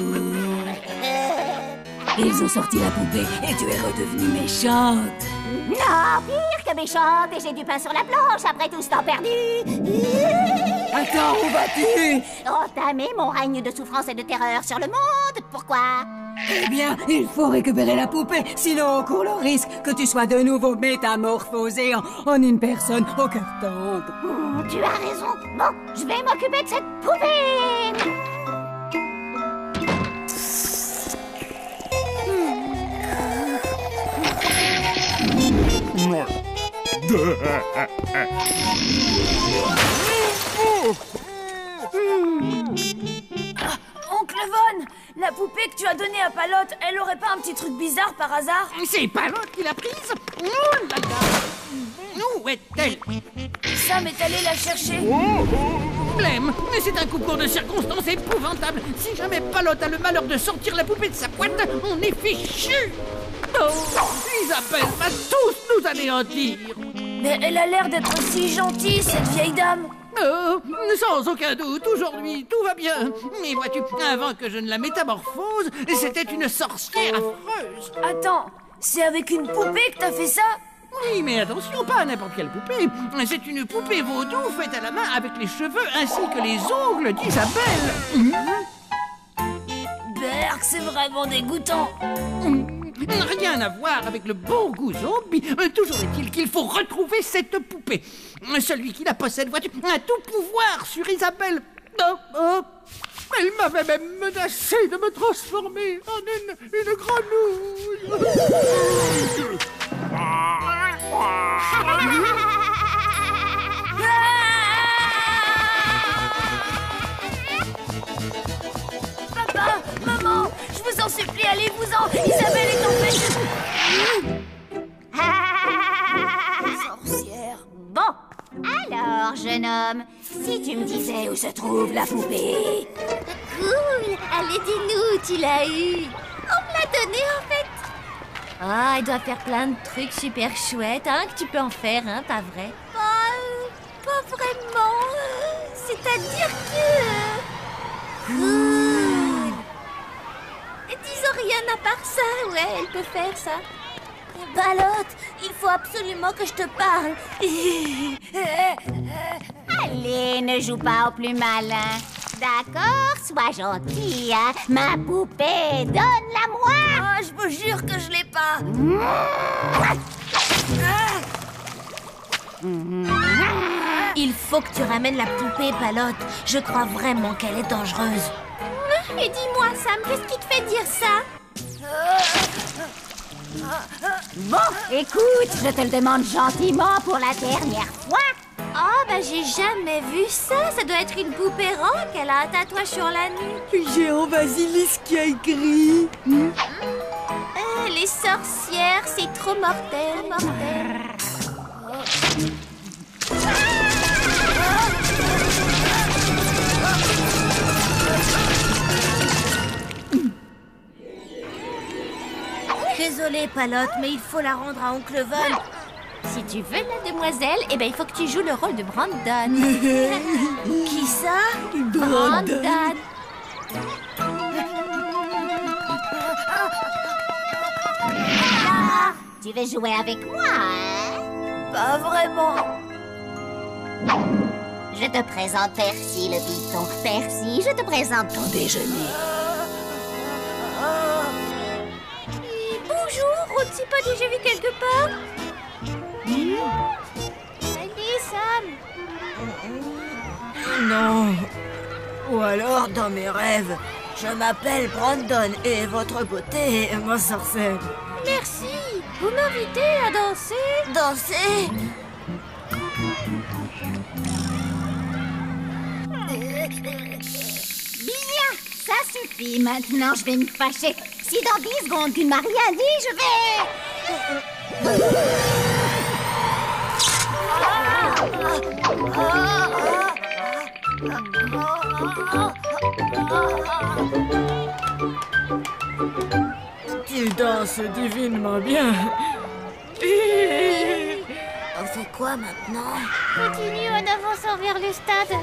Ils ont sorti la poupée et tu es redevenue méchante. Non, pire que méchante, et j'ai du pain sur la planche après tout ce temps perdu. Attends, où vas-tu? Entamer mon règne de souffrance et de terreur sur le monde. Pourquoi? Eh bien, il faut récupérer la poupée, sinon on court le risque que tu sois de nouveau métamorphosée en une personne au cœur tendre. Tu as raison. Bon, je vais m'occuper de cette poupée. Oncle Von, la poupée que tu as donnée à Palote, elle aurait pas un petit truc bizarre par hasard? C'est Palote qui l'a prise. Oh là là. Où est-elle? Sam est allé la chercher. Blême, mais c'est un concours de circonstances épouvantable. Si jamais Palote a le malheur de sortir la poupée de sa boîte, on est fichu. Oh, Isabelle va tous nous anéantir. Mais elle a l'air d'être si gentille, cette vieille dame. Sans aucun doute, aujourd'hui, tout va bien. Mais vois-tu, avant que je ne la métamorphose, c'était une sorcière affreuse. Attends, c'est avec une poupée que t'as fait ça? Oui, mais attention, pas n'importe quelle poupée. C'est une poupée vaudou faite à la main avec les cheveux ainsi que les ongles d'Isabelle. Berk, c'est vraiment dégoûtant. Rien à voir avec le bon goût zombie. Toujours est-il qu'il faut retrouver cette poupée. Celui qui la possède, vois-tu, a tout pouvoir sur Isabelle. Elle m'avait même menacé de me transformer en une grenouille. Papa, maman, je vous en supplie, allez-vous-en. Isabelle est en fait... Sorcière. Bon, alors, jeune homme, si tu me disais où se trouve la poupée. Cool. Allez, dis-nous, tu l'as eu. On me l'a donnée, en fait. Ah, elle doit faire plein de trucs super chouettes, hein, que tu peux en faire, hein, pas vrai? Pas vraiment. C'est-à-dire que... Cool. Disons rien à part ça, ouais, elle peut faire ça. Balotte, il faut absolument que je te parle. Allez, ne joue pas au plus malin. D'accord, sois gentil, hein. Ma poupée, donne-la-moi. Oh, je vous jure que je l'ai pas. Il faut que tu ramènes la poupée, Balotte. Je crois vraiment qu'elle est dangereuse. Et dis-moi, Sam, qu'est-ce qui te fait dire ça? Bon, écoute, je te le demande gentiment pour la dernière fois. Oh, bah j'ai jamais vu ça. Ça doit être une poupée rock. Elle a un tatouage sur la nuque. Géant basilisque qui a écrit. Les sorcières, c'est trop mortel, Désolée, Palotte, mais il faut la rendre à Oncle Von. Si tu veux la demoiselle, eh ben il faut que tu joues le rôle de Brandon. Qui ça? Brandon. Ah, tu veux jouer avec moi, hein? Pas vraiment. Je te présente Percy le python. Percy, je te présente ton déjeuner. Bonjour, on ne s'est pas déjà vu quelque part? Salut, Sam. Non. Ou alors, dans mes rêves, je m'appelle Brandon et votre beauté m'ensorcelle. Merci. Vous m'invitez à danser? Danser? Bien, ça suffit. Maintenant, je vais me fâcher. Si dans 10 secondes, tu ne m'as rien dit, je vais... Tu danses divinement bien. On fait quoi maintenant? Continue en avançant vers le stade.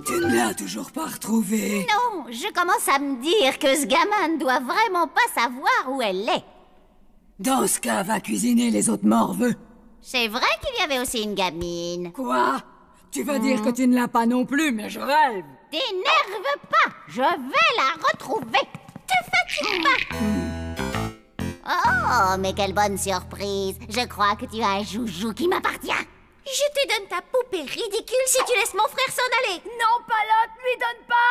Tu ne l'as toujours pas retrouvée. Non, je commence à me dire que ce gamin ne doit vraiment pas savoir où elle est. Dans ce cas, va cuisiner les autres morveux. C'est vrai qu'il y avait aussi une gamine. Quoi? Tu vas dire que tu ne l'as pas non plus, mais je rêve. T'énerve pas, je vais la retrouver. Te fatigue pas. Oh, mais quelle bonne surprise. Je crois que tu as un joujou qui m'appartient. Je te donne ta poupée ridicule si tu laisses mon frère s'en aller. Non, Palotte, lui donne pas.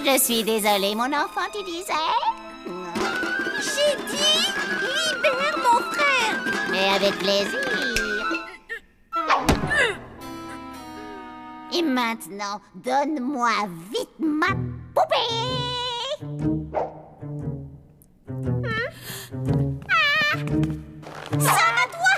Je suis désolée, mon enfant, tu disais? J'ai dit, libère mon frère. Mais avec plaisir. Et maintenant, donne-moi vite ma poupée. Ça à toi.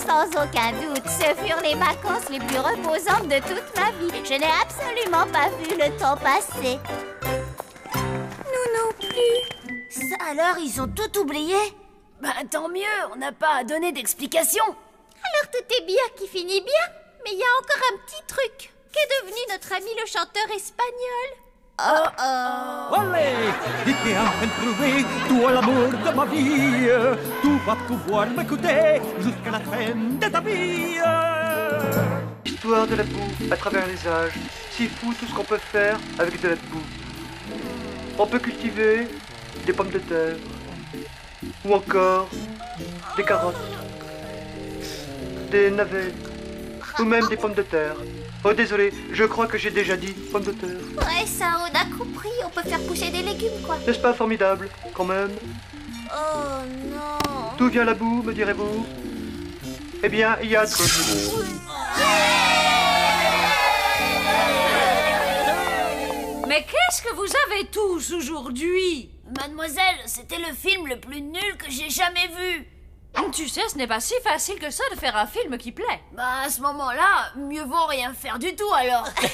sans aucun doute, ce furent les vacances les plus reposantes de toute ma vie. Je n'ai absolument pas vu le temps passer. Nous non plus. Ça alors, ils ont tout oublié? Bah tant mieux, on n'a pas à donner d'explication. Alors tout est bien qui finit bien, mais il y a encore un petit truc. Qu'est devenu notre ami le chanteur espagnol? Olé, qui a trouvé tout l'amour de ma vie. Tu vas pouvoir m'écouter jusqu'à la fin de ta vie. Histoire de la boue à travers les âges. C'est fou tout ce qu'on peut faire avec de la boue. On peut cultiver des pommes de terre. Ou encore des carottes. Des navets. Ou même des pommes de terre. Oh désolé, je crois que j'ai déjà dit pommes de terre. Ouais, ça, on a compris. On peut faire pousser des légumes, quoi. N'est-ce pas formidable, quand même? Oh non. D'où vient la boue, me direz-vous? Eh bien, il y a... Mais qu'est-ce que vous avez tous aujourd'hui? Mademoiselle, c'était le film le plus nul que j'ai jamais vu. Tu sais, ce n'est pas si facile que ça de faire un film qui plaît. Bah à ce moment-là, mieux vaut rien faire du tout alors. Très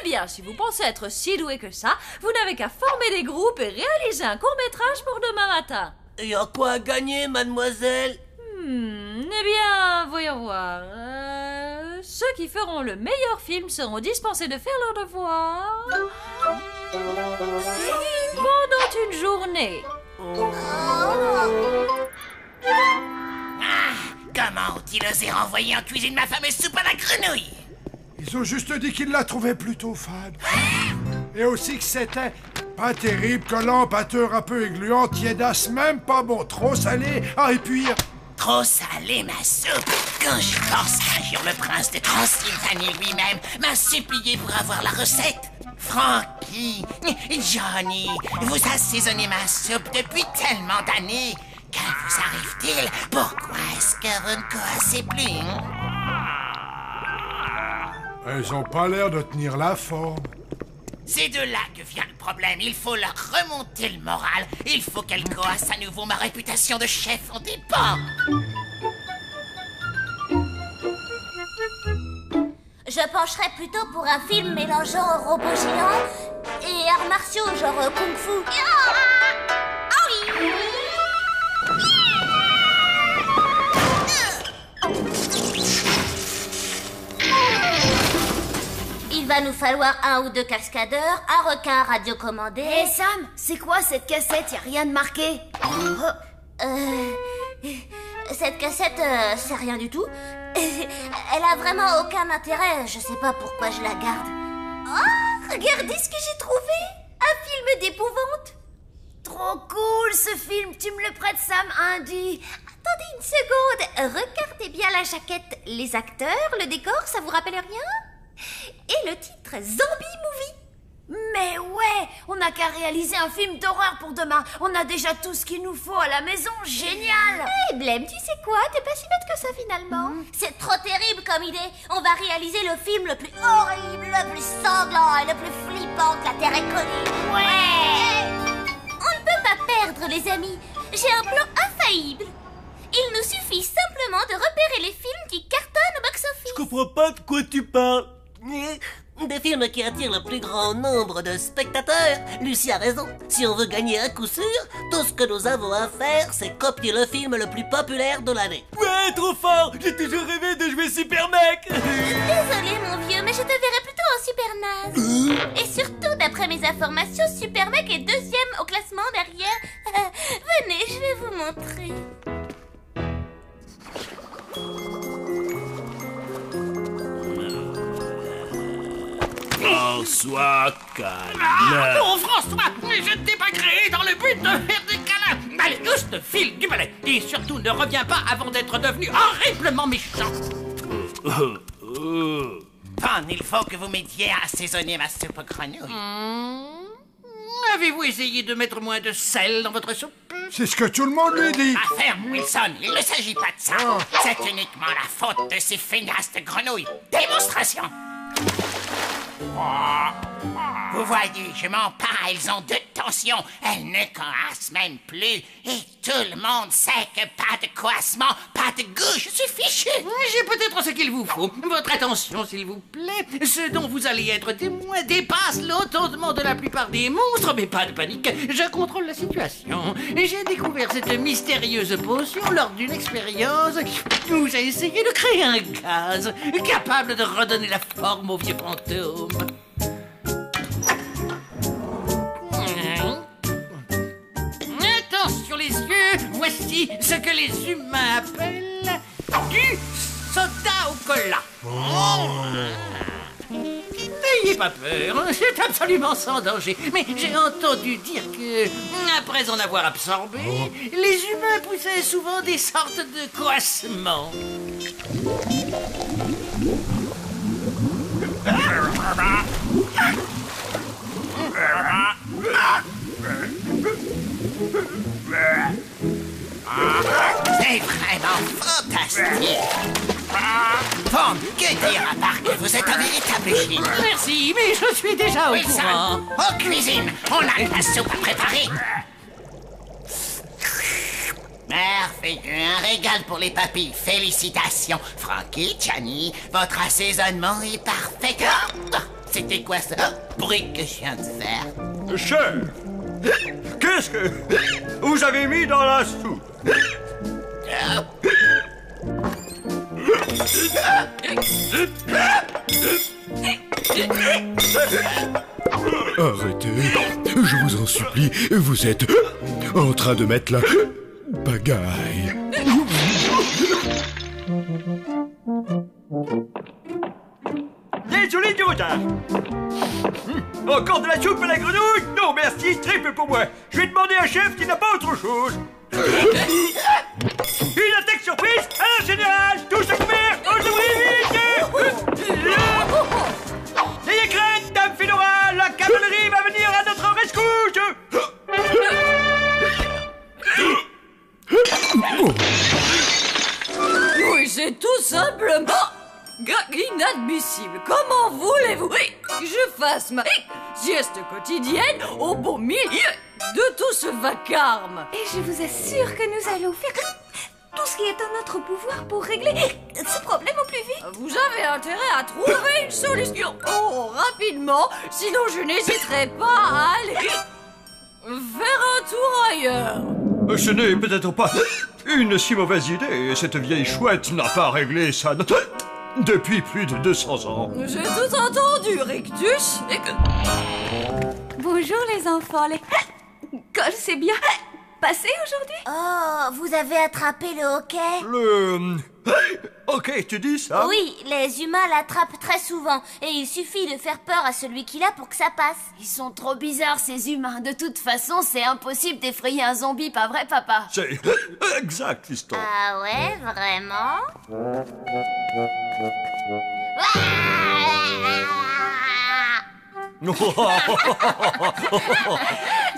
bien, si vous pensez être si doué que ça, vous n'avez qu'à former des groupes et réaliser un court-métrage pour demain matin. Et à quoi à gagner, mademoiselle? Eh bien, voyons voir. Ceux qui feront le meilleur film seront dispensés de faire leur devoir pendant une journée. Comment ont-ils osé renvoyer en cuisine ma fameuse soupe à la grenouille? Ils ont juste dit qu'ils la trouvaient plutôt fade. Et aussi que c'était pas terrible, collant, pâteux, un peu égluant, tiédasse, même pas bon, trop salé. Ah, et puis... Trop salé, ma soupe. Quand je pense qu'un jour le prince de Transylvanie lui-même m'a supplié pour avoir la recette. Frankie, Johnny, vous assaisonnez ma soupe depuis tellement d'années. Que vous arrive-t-il? Pourquoi est-ce que vous ne coassez plus? Elles ont pas l'air de tenir la forme. C'est de là que vient le problème. Il faut leur remonter le moral. Il faut qu'elles coassent à nouveau. Ma réputation de chef en dépend. Je pencherais plutôt pour un film mélangeant robots géants et arts martiaux, genre kung-fu. Il va nous falloir un ou deux cascadeurs, un requin radiocommandé... Hé Sam, c'est quoi cette cassette? Y a rien de marqué. Cette cassette, c'est rien du tout. Elle a vraiment aucun intérêt. Je sais pas pourquoi je la garde. Oh, regardez ce que j'ai trouvé. Un film d'épouvante. Trop cool ce film. Tu me le prêtes, Sam, Andy? Attendez une seconde. Regardez bien la jaquette. Les acteurs, le décor, ça vous rappelle rien? Et le titre, Zombie Movie. Mais ouais, on n'a qu'à réaliser un film d'horreur pour demain. On a déjà tout ce qu'il nous faut à la maison. Génial. Hé, Blême, tu sais quoi? T'es pas si bête que ça finalement. C'est trop terrible comme idée. On va réaliser le film le plus horrible, le plus sanglant et le plus flippant que la Terre ait connu. Ouais. On ne peut pas perdre, les amis. J'ai un plan infaillible. Il nous suffit simplement de repérer les films qui cartonnent au box-office. Je comprends pas de quoi tu parles. Des films qui attirent le plus grand nombre de spectateurs. Lucie a raison. Si on veut gagner à coup sûr, tout ce que nous avons à faire, c'est copier le film le plus populaire de l'année. Ouais, trop fort. J'ai toujours rêvé de jouer Super Mec. Désolé, mon vieux, mais je te verrais plutôt en Super Naze. Et surtout, d'après mes informations, Super Mec est deuxième au classement derrière... venez, je vais vous montrer. Oh, sois calme. Ah, non, François, je ne t'ai pas créé dans le but de faire des câlins. Allez, juste file du balai. Et surtout, ne reviens pas avant d'être devenu horriblement méchant. Pan, il faut que vous m'aidiez à assaisonner ma soupe aux grenouilles. Avez-vous essayé de mettre moins de sel dans votre soupe? C'est ce que tout le monde lui dit. Ferme, Wilson, il ne s'agit pas de ça. C'est uniquement la faute de ces feignasses de grenouilles. Démonstration. Vous voyez, je m'en parle, elles ont de tension. Elles ne coincent même plus. Et tout le monde sait que pas de coincement, pas de gauche, je suis fichu. J'ai peut-être ce qu'il vous faut. Votre attention, s'il vous plaît. Ce dont vous allez être témoin dépasse l'entendement de la plupart des monstres, mais pas de panique. Je contrôle la situation. J'ai découvert cette mystérieuse potion lors d'une expérience où j'ai essayé de créer un gaz capable de redonner la forme aux vieux fantômes. Attention les yeux, voici ce que les humains appellent du soda au cola. N'ayez pas peur, c'est absolument sans danger. Mais j'ai entendu dire que, après en avoir absorbé, les humains poussaient souvent des sortes de coassements. C'est vraiment fantastique. Bon, que dire à part que vous êtes un véritable génie. Merci, mais je suis déjà au courant. En cuisine, on a de la soupe à préparer. Merveilleux, un régal pour les papilles. Félicitations. Frankie, Johnny, votre assaisonnement est parfait. C'était quoi ce bruit que je viens de faire? Chef, qu'est-ce que vous avez mis dans la soupe? Arrêtez, je vous en supplie, vous êtes en train de mettre la pagaille. Désolé du retard. Encore de la soupe à la grenouille? Non merci, très peu pour moi. Je vais demander à un chef qui n'a pas autre chose. Une attaque surprise à la générale. Tous à couvert, on se brille vite. N'ayez crainte, dame Fedora, la cavalerie va venir à notre rescousse. Oui, c'est tout simplement inadmissible. Comment voulez-vous que je fasse ma sieste quotidienne au beau milieu de tout ce vacarme? Et je vous assure que nous allons faire tout ce qui est en notre pouvoir pour régler ce problème au plus vite. Vous avez intérêt à trouver une solution. Oh, rapidement, sinon je n'hésiterai pas à aller faire un tour ailleurs. Ce n'est peut-être pas une si mauvaise idée. Cette vieille chouette n'a pas réglé ça depuis plus de 200 ans. J'ai tout entendu, Rictus. Bonjour les enfants, les cols, c'est bien passé aujourd'hui? Oh, vous avez attrapé le hoquet? Le... Ok, tu dis ça? Oui, les humains l'attrapent très souvent. Et il suffit de faire peur à celui qui l'a pour que ça passe. Ils sont trop bizarres, ces humains. De toute façon, c'est impossible d'effrayer un zombie, pas vrai, papa? C'est exact, fiston. Ah ouais, vraiment?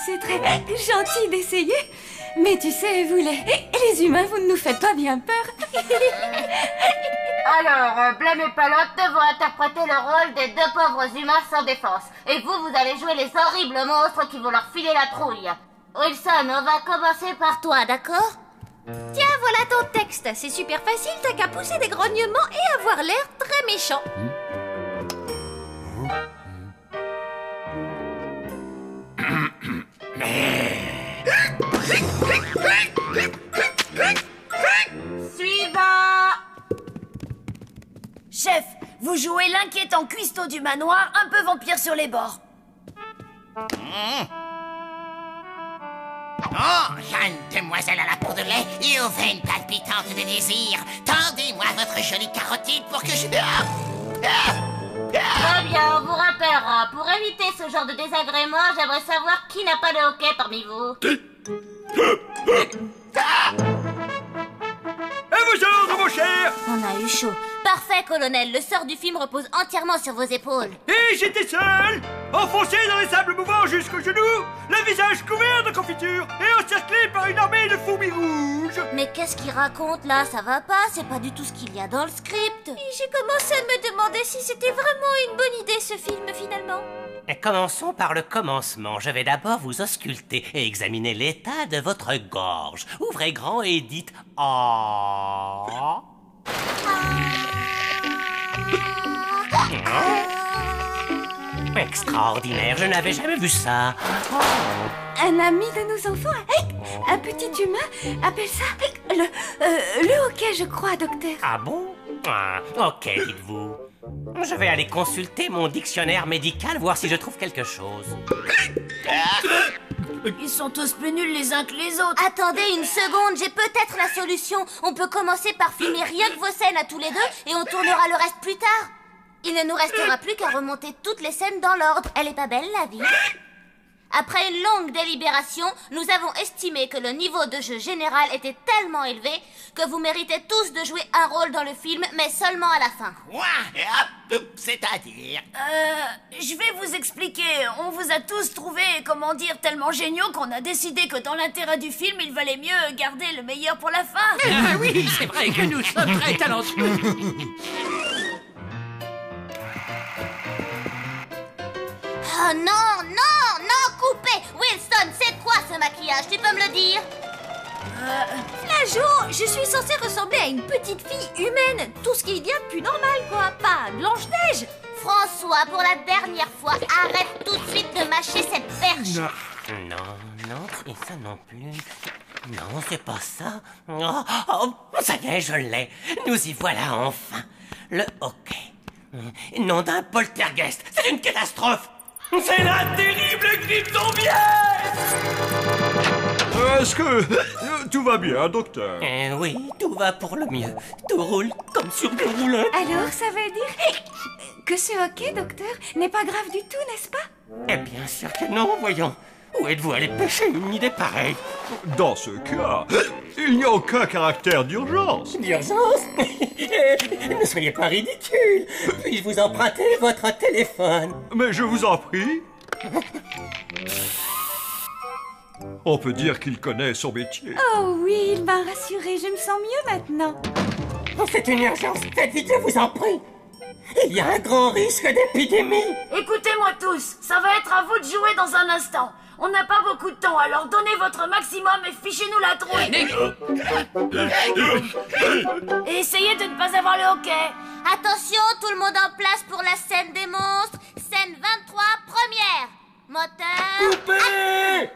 C'est très gentil d'essayer. Mais tu sais, vous les humains, vous ne nous faites pas bien peur. Alors, Blême et Palotte vont interpréter le rôle des deux pauvres humains sans défense. Et vous allez jouer les horribles monstres qui vont leur filer la trouille. Wilson, on va commencer par toi, d'accord? Tiens, voilà ton texte. C'est super facile, t'as qu'à pousser des grognements et avoir l'air très méchant. Suivant! Chef, vous jouez l'inquiétant cuistot du manoir, un peu vampire sur les bords. Oh, jeune demoiselle à la peau de lait et aux veines palpitantes de désir, tendez-moi votre jolie carotide pour que je... Très bien, on vous rappellera. Pour éviter ce genre de désagrément, j'aimerais savoir qui n'a pas de hockey parmi vous. À vos ordres, mon cher! On a eu chaud. Parfait, colonel. Le sort du film repose entièrement sur vos épaules. Et j'étais seul, enfoncé dans les sables mouvants jusqu'aux genoux, le visage couvert de confiture et encerclé par une armée de fourmis rouges. Mais qu'est-ce qu'il raconte là? Ça va pas? C'est pas du tout ce qu'il y a dans le script. Et j'ai commencé à me demander si c'était vraiment une bonne idée ce film finalement. Commençons par le commencement. Je vais d'abord vous ausculter et examiner l'état de votre gorge. Ouvrez grand et dites « Ah ». Extraordinaire, je n'avais jamais vu ça. Un ami de nos enfants, un petit humain, appelle ça le hockey, je crois, docteur. Ah bon? Ah, ok, dites-vous. Je vais aller consulter mon dictionnaire médical, voir si je trouve quelque chose. Ils sont tous plus nuls les uns que les autres. Attendez une seconde, j'ai peut-être la solution. On peut commencer par filmer rien que vos scènes à tous les deux et on tournera le reste plus tard. Il ne nous restera plus qu'à remonter toutes les scènes dans l'ordre. Elle est pas belle, la vie? Après une longue délibération, nous avons estimé que le niveau de jeu général était tellement élevé que vous méritez tous de jouer un rôle dans le film, mais seulement à la fin. C'est-à-dire? Je vais vous expliquer. On vous a tous trouvés, comment dire, tellement géniaux qu'on a décidé que dans l'intérêt du film, il valait mieux garder le meilleur pour la fin. Ah oui, c'est vrai que nous sommes très talentueux. Oh non, non, non, coupez! Wilson, c'est quoi ce maquillage? Tu peux me le dire? Flageot, je suis censée ressembler à une petite fille humaine. Tout ce qu'il y a de plus normal, quoi. Pas Blanche-Neige. François, pour la dernière fois, arrête tout de suite de mâcher cette perche. Non, et ça non plus. Non, c'est pas ça. Oh, ça y est, je l'ai. Nous y voilà enfin. Le hockey. Nom d'un poltergeist. C'est une catastrophe. C'est la terrible grippe zombienne! Est-ce que tout va bien, docteur? Oui, tout va pour le mieux. Tout roule comme sur des roulettes. Alors, ça veut dire que ce hockey, docteur, n'est pas grave du tout, n'est-ce pas? Eh bien sûr que non, voyons. Où êtes-vous allé pêcher une idée pareille? Dans ce cas, il n'y a aucun caractère d'urgence. D'urgence? Ne soyez pas ridicule. Puis-je vous emprunter votre téléphone? Mais je vous en prie. On peut dire qu'il connaît son métier. Oh oui, il m'a rassurée. Je me sens mieux maintenant. C'est une urgence. Faites vite, je vous en prie. Il y a un grand risque d'épidémie. Écoutez-moi tous, ça va être à vous de jouer dans un instant. On n'a pas beaucoup de temps, alors donnez votre maximum et fichez-nous la trouille. Et essayez de ne pas avoir le hockey. Attention, tout le monde en place pour la scène des monstres. Scène 23, première. Moteur... Coupé!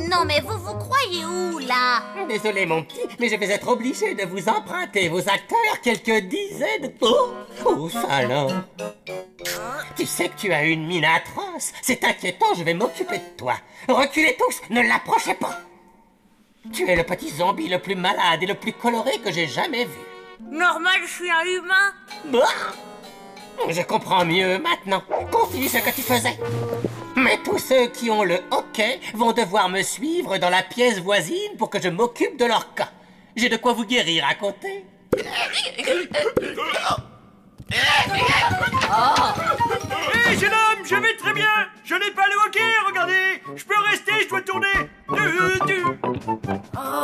Non mais vous croyez où, là? Désolé, mon petit, mais je vais être obligé de vous emprunter, vos acteurs, quelques dizaines de... Oh, ça alors. Tu sais que tu as une mine atroce. C'est inquiétant, je vais m'occuper de toi. Reculez tous, ne l'approchez pas. Tu es le petit zombie le plus malade et le plus coloré que j'ai jamais vu. Normal, je suis un humain. Je comprends mieux maintenant. Continue ce que tu faisais. Mais tous ceux qui ont le hockey vont devoir me suivre dans la pièce voisine pour que je m'occupe de leur cas. J'ai de quoi vous guérir à côté. Hé, jeune homme, je vais très bien. Je n'ai pas le hockey, regardez. Je peux rester, je dois tourner. Oh,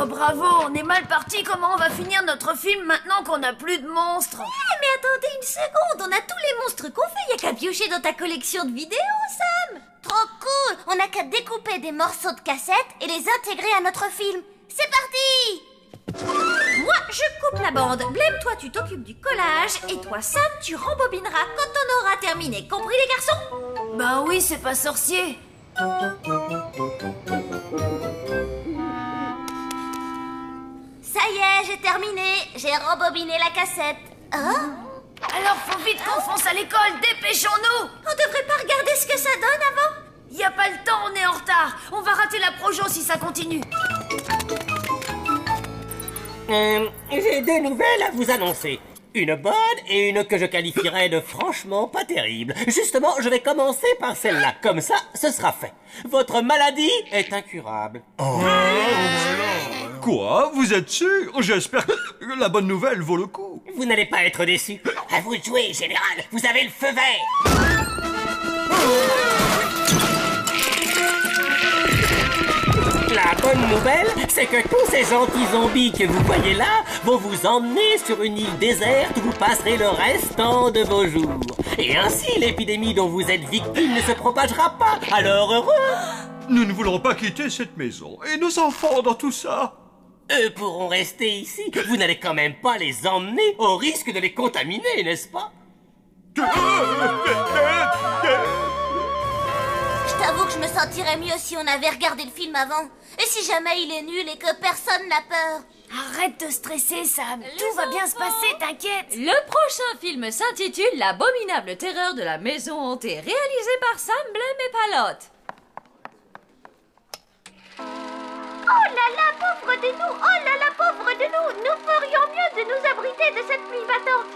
bravo, on est mal parti. Comment on va finir notre film maintenant qu'on n'a plus de monstres? Mais attendez une seconde, on a tous les monstres qu'on fait. Y a qu'à piocher dans ta collection de vidéos, Sam. Trop cool. On n'a qu'à découper des morceaux de cassettes et les intégrer à notre film. C'est parti. Moi, je coupe la bande. Blême, toi, tu t'occupes du collage. Et toi, Sam, tu rembobineras quand on aura terminé. Compris, les garçons? Bah oui, c'est pas sorcier. Ça y est, j'ai terminé. J'ai rembobiné la cassette. Alors faut vite qu'on fonce à l'école, dépêchons-nous. On devrait pas regarder ce que ça donne avant? Y a pas le temps, on est en retard. On va rater la projo si ça continue. J'ai des nouvelles à vous annoncer. Une bonne et une que je qualifierais de franchement pas terrible. Justement, je vais commencer par celle-là. Comme ça, ce sera fait. Votre maladie est incurable. Quoi? Vous êtes sûr? J'espère que la bonne nouvelle vaut le coup. Vous n'allez pas être déçu. À vous de jouer, général. Vous avez le feu vert. La bonne bonne nouvelle, c'est que tous ces gentils zombies que vous voyez là vont vous emmener sur une île déserte où vous passerez le restant de vos jours. Et ainsi, l'épidémie dont vous êtes victime ne se propagera pas. Alors heureux! Nous ne voulons pas quitter cette maison. Et nos enfants dans tout ça? Eux pourront rester ici. Vous n'allez quand même pas les emmener au risque de les contaminer, n'est-ce pas? Je t'avoue que je me sentirais mieux si on avait regardé le film avant. Et si jamais il est nul et que personne n'a peur. Arrête de stresser, Sam. Tout va bien se passer, t'inquiète. Le prochain film s'intitule L'abominable terreur de la maison hantée, réalisé par Sam Blum et Palotte. Oh là là, pauvre de nous! Oh là là, pauvre de nous! Nous ferions mieux de nous abriter de cette pluie battante.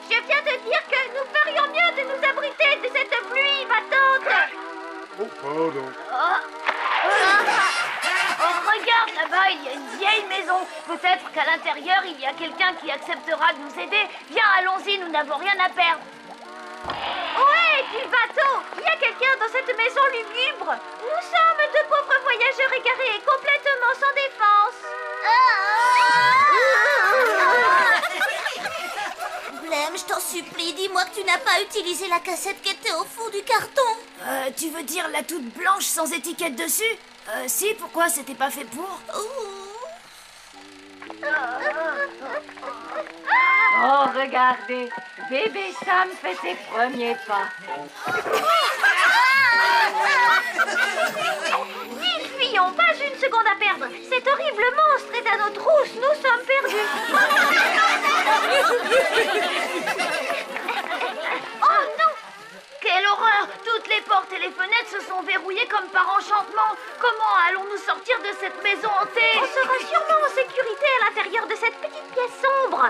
Je viens de dire que nous ferions mieux de nous abriter de cette pluie battante. Oh, pardon. Oh, regarde là-bas, il y a une vieille maison. Peut-être qu'à l'intérieur, il y a quelqu'un qui acceptera de nous aider. Viens, allons-y, nous n'avons rien à perdre. Ouais, du bateau! Il y a quelqu'un dans cette maison lugubre. Nous sommes de pauvres voyageurs égarés, complètement sans défense. Blême, je t'en supplie, dis-moi que tu n'as pas utilisé la cassette qui était au fond du carton. Tu veux dire la toute blanche sans étiquette dessus? Si, pourquoi c'était pas fait pour? Oh, regardez, bébé Sam fait ses premiers pas. Vite, fuyons, pas une seconde à perdre. Cet horrible monstre est à nos trousses, nous sommes perdus. Oh non! Quelle horreur! Toutes les portes et les fenêtres se sont verrouillées comme par enchantement. Comment allons-nous sortir de cette maison hantée? On sera sûrement en sécurité à l'intérieur de cette petite pièce sombre.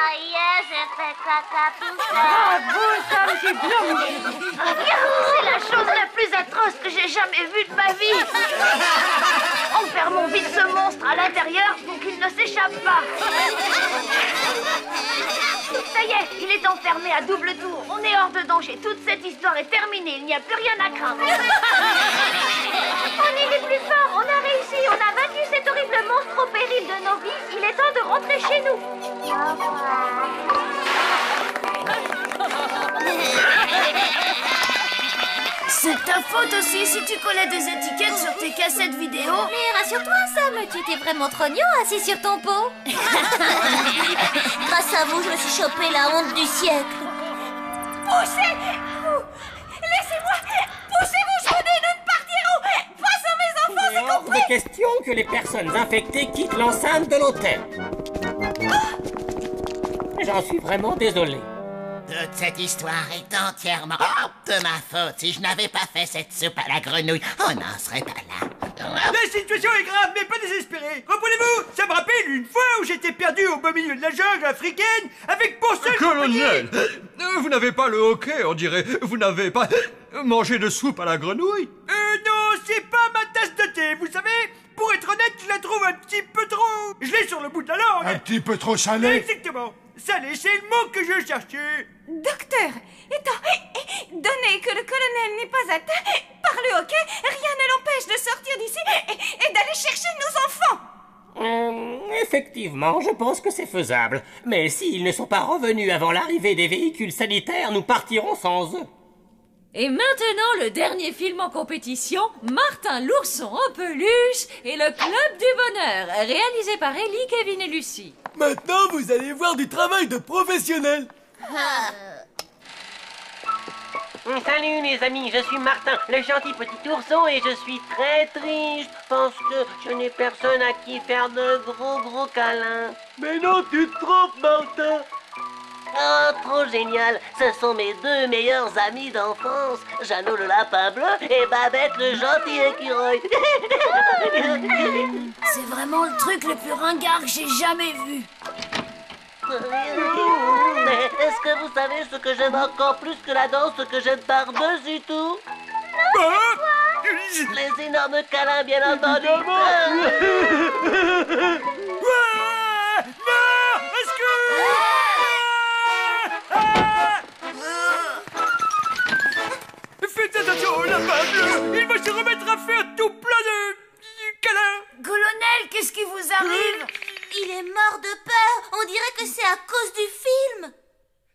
Aïe, j'ai fait caca tout seul. Bravo, Sam, c'est bien. C'est la chose la plus atroce que j'ai jamais vue de ma vie. Enfermons vite ce monstre à l'intérieur pour qu'il ne s'échappe pas. Ça y est, il est enfermé à double tour. On est hors de danger. Toute cette histoire est terminée. Il n'y a plus rien à craindre. On est les plus forts, on a réussi, on a vaincu cet horrible monstre au péril de nos vies. Il est temps de rentrer chez nous. C'est ta faute aussi si tu collais des étiquettes sur tes cassettes vidéo. Mais rassure-toi, Sam, tu étais vraiment trognon assis sur ton pot. Grâce à vous, je me suis chopé la honte du siècle. Poussez-vous! Laissez-moi! Poussez-vous, je vous dis, nous ne partirons pas sans mes enfants, c'est Hors compris! de question que les personnes infectées quittent l'enceinte de l'hôtel. J'en suis vraiment désolé. Toute cette histoire est entièrement de ma faute. Si je n'avais pas fait cette soupe à la grenouille, on n'en serait pas là. La situation est grave, mais pas désespérée. Reprenez-vous, ça me rappelle une fois où j'étais perdu au beau milieu de la jungle africaine avec pour seul Colonel, vous n'avez pas le hoquet, on dirait. Vous n'avez pas mangé de soupe à la grenouille? Non, c'est pas ma tasse de thé, vous savez. Pour être honnête, je la trouve un petit peu trop... Je l'ai sur le bout de la langue. Un petit peu trop salé? Exactement. Salé, c'est le mot que je cherchais. Docteur, donné que le colonel n'est pas atteint par le hoquet, rien ne l'empêche de sortir d'ici et d'aller chercher nos enfants. Effectivement, je pense que c'est faisable. Mais s'ils ne sont pas revenus avant l'arrivée des véhicules sanitaires, nous partirons sans eux. Et maintenant, le dernier film en compétition, Martin l'ourson en peluche et le Club du Bonheur, réalisé par Ellie, Kevin et Lucie. Maintenant, vous allez voir du travail de professionnel. Salut les amis, je suis Martin, le gentil petit ourson et je suis très triste parce que je n'ai personne à qui faire de gros câlins. Mais non, tu te trompes, Martin. Oh, trop génial! Ce sont mes deux meilleurs amis d'enfance, Jeannot le lapin bleu et Babette le gentil écureuil. C'est vraiment le truc le plus ringard que j'ai jamais vu. Mais est-ce que vous savez ce que j'aime encore plus que la danse, ce que j'aime par-dessus tout? Les énormes câlins, bien entendu. Faites faire tout plein de câlins. Colonel, qu'est-ce qui vous arrive? Il est mort de peur. On dirait que c'est à cause du film.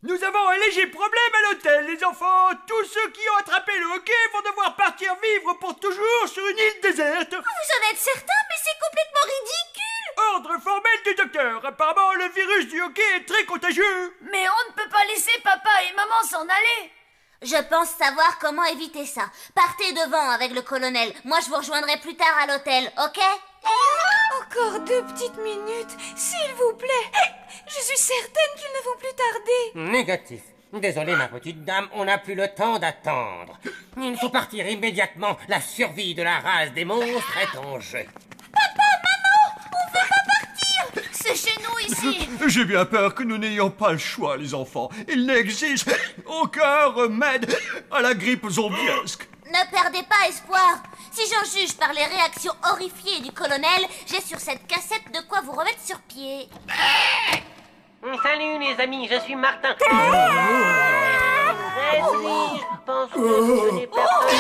Nous avons un léger problème à l'hôtel, les enfants. Tous ceux qui ont attrapé le hockey vont devoir partir vivre pour toujours sur une île déserte. Vous en êtes certain, mais c'est complètement ridicule. Ordre formel du docteur. Apparemment, le virus du hockey est très contagieux. Mais on ne peut pas laisser papa et maman s'en aller. Je pense savoir comment éviter ça. Partez devant avec le colonel. Moi, je vous rejoindrai plus tard à l'hôtel, ok? Encore 2 petites minutes, s'il vous plaît. Je suis certaine qu'ils ne vont plus tarder. Négatif. Désolé, ma petite dame, on n'a plus le temps d'attendre. Il faut partir immédiatement. La survie de la race des monstres est en jeu. C'est chez nous ici. J'ai bien peur que nous n'ayons pas le choix, les enfants. Il n'existe aucun remède à la grippe zombiesque. Ne perdez pas espoir. Si j'en juge par les réactions horrifiées du colonel, j'ai sur cette cassette de quoi vous remettre sur pied. Salut les amis, je suis Martin. Je pense que ce n'est personne.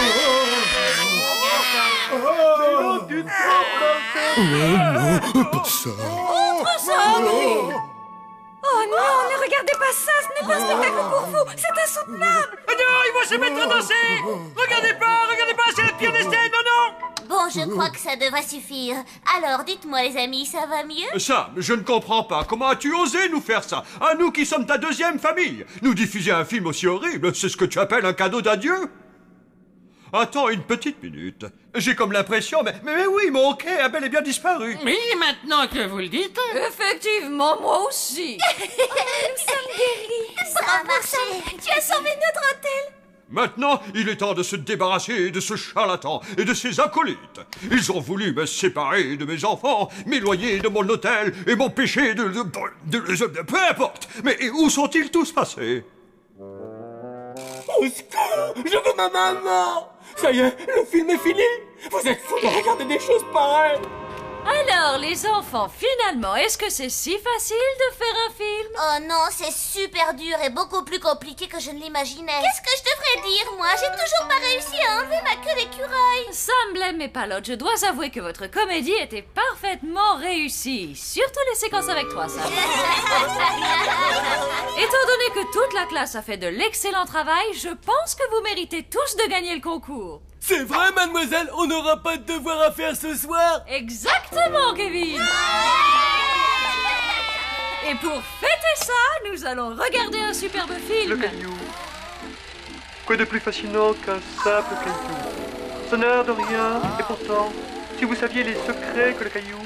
Non, pas ça. Autre zombie. Oh non, ne regardez pas ça, ce n'est pas un spectacle pour vous, c'est insoutenable. Oh non, ils vont se mettre à danser. Regardez pas, c'est la pire des scènes, non. Bon, je crois que ça devrait suffire. Alors, dites-moi les amis, ça va mieux? Sam, je ne comprends pas. Comment as-tu osé nous faire ça? À nous qui sommes ta deuxième famille. Nous diffuser un film aussi horrible, c'est ce que tu appelles un cadeau d'adieu? Attends une petite minute. J'ai comme l'impression, mais oui, mon hockey a bel et bien disparu. Oui, maintenant que vous le dites... Effectivement, moi aussi. Nous sommes guéris. Ça a marché. Tu as sauvé notre hôtel. Maintenant, il est temps de se débarrasser de ce charlatan et de ses acolytes. Ils ont voulu me séparer de mes enfants, m'éloigner de mon hôtel et m'empêcher de... Peu importe. Mais où sont-ils tous passés? Au secours! Je veux ma maman! Ça y est, le film est fini! Vous êtes fous de regarder des choses pareilles! Alors, les enfants, finalement, est-ce que c'est si facile de faire un film? Oh non, c'est super dur et beaucoup plus compliqué que je ne l'imaginais. Qu'est-ce que je devrais dire, moi? J'ai toujours pas réussi à enlever ma queue d'écureuil. Sam, Blême et Palotte, je dois avouer que votre comédie était parfaitement réussie. Surtout les séquences avec toi, Sam. Étant donné que toute la classe a fait de l'excellent travail, je pense que vous méritez tous de gagner le concours. C'est vrai, mademoiselle, on n'aura pas de devoir à faire ce soir. Exactement, Kevin. Et pour fêter ça, nous allons regarder un superbe film. Le caillou. Quoi de plus fascinant qu'un simple caillou? Ça n'a l'air de rien, et pourtant, si vous saviez les secrets que le caillou...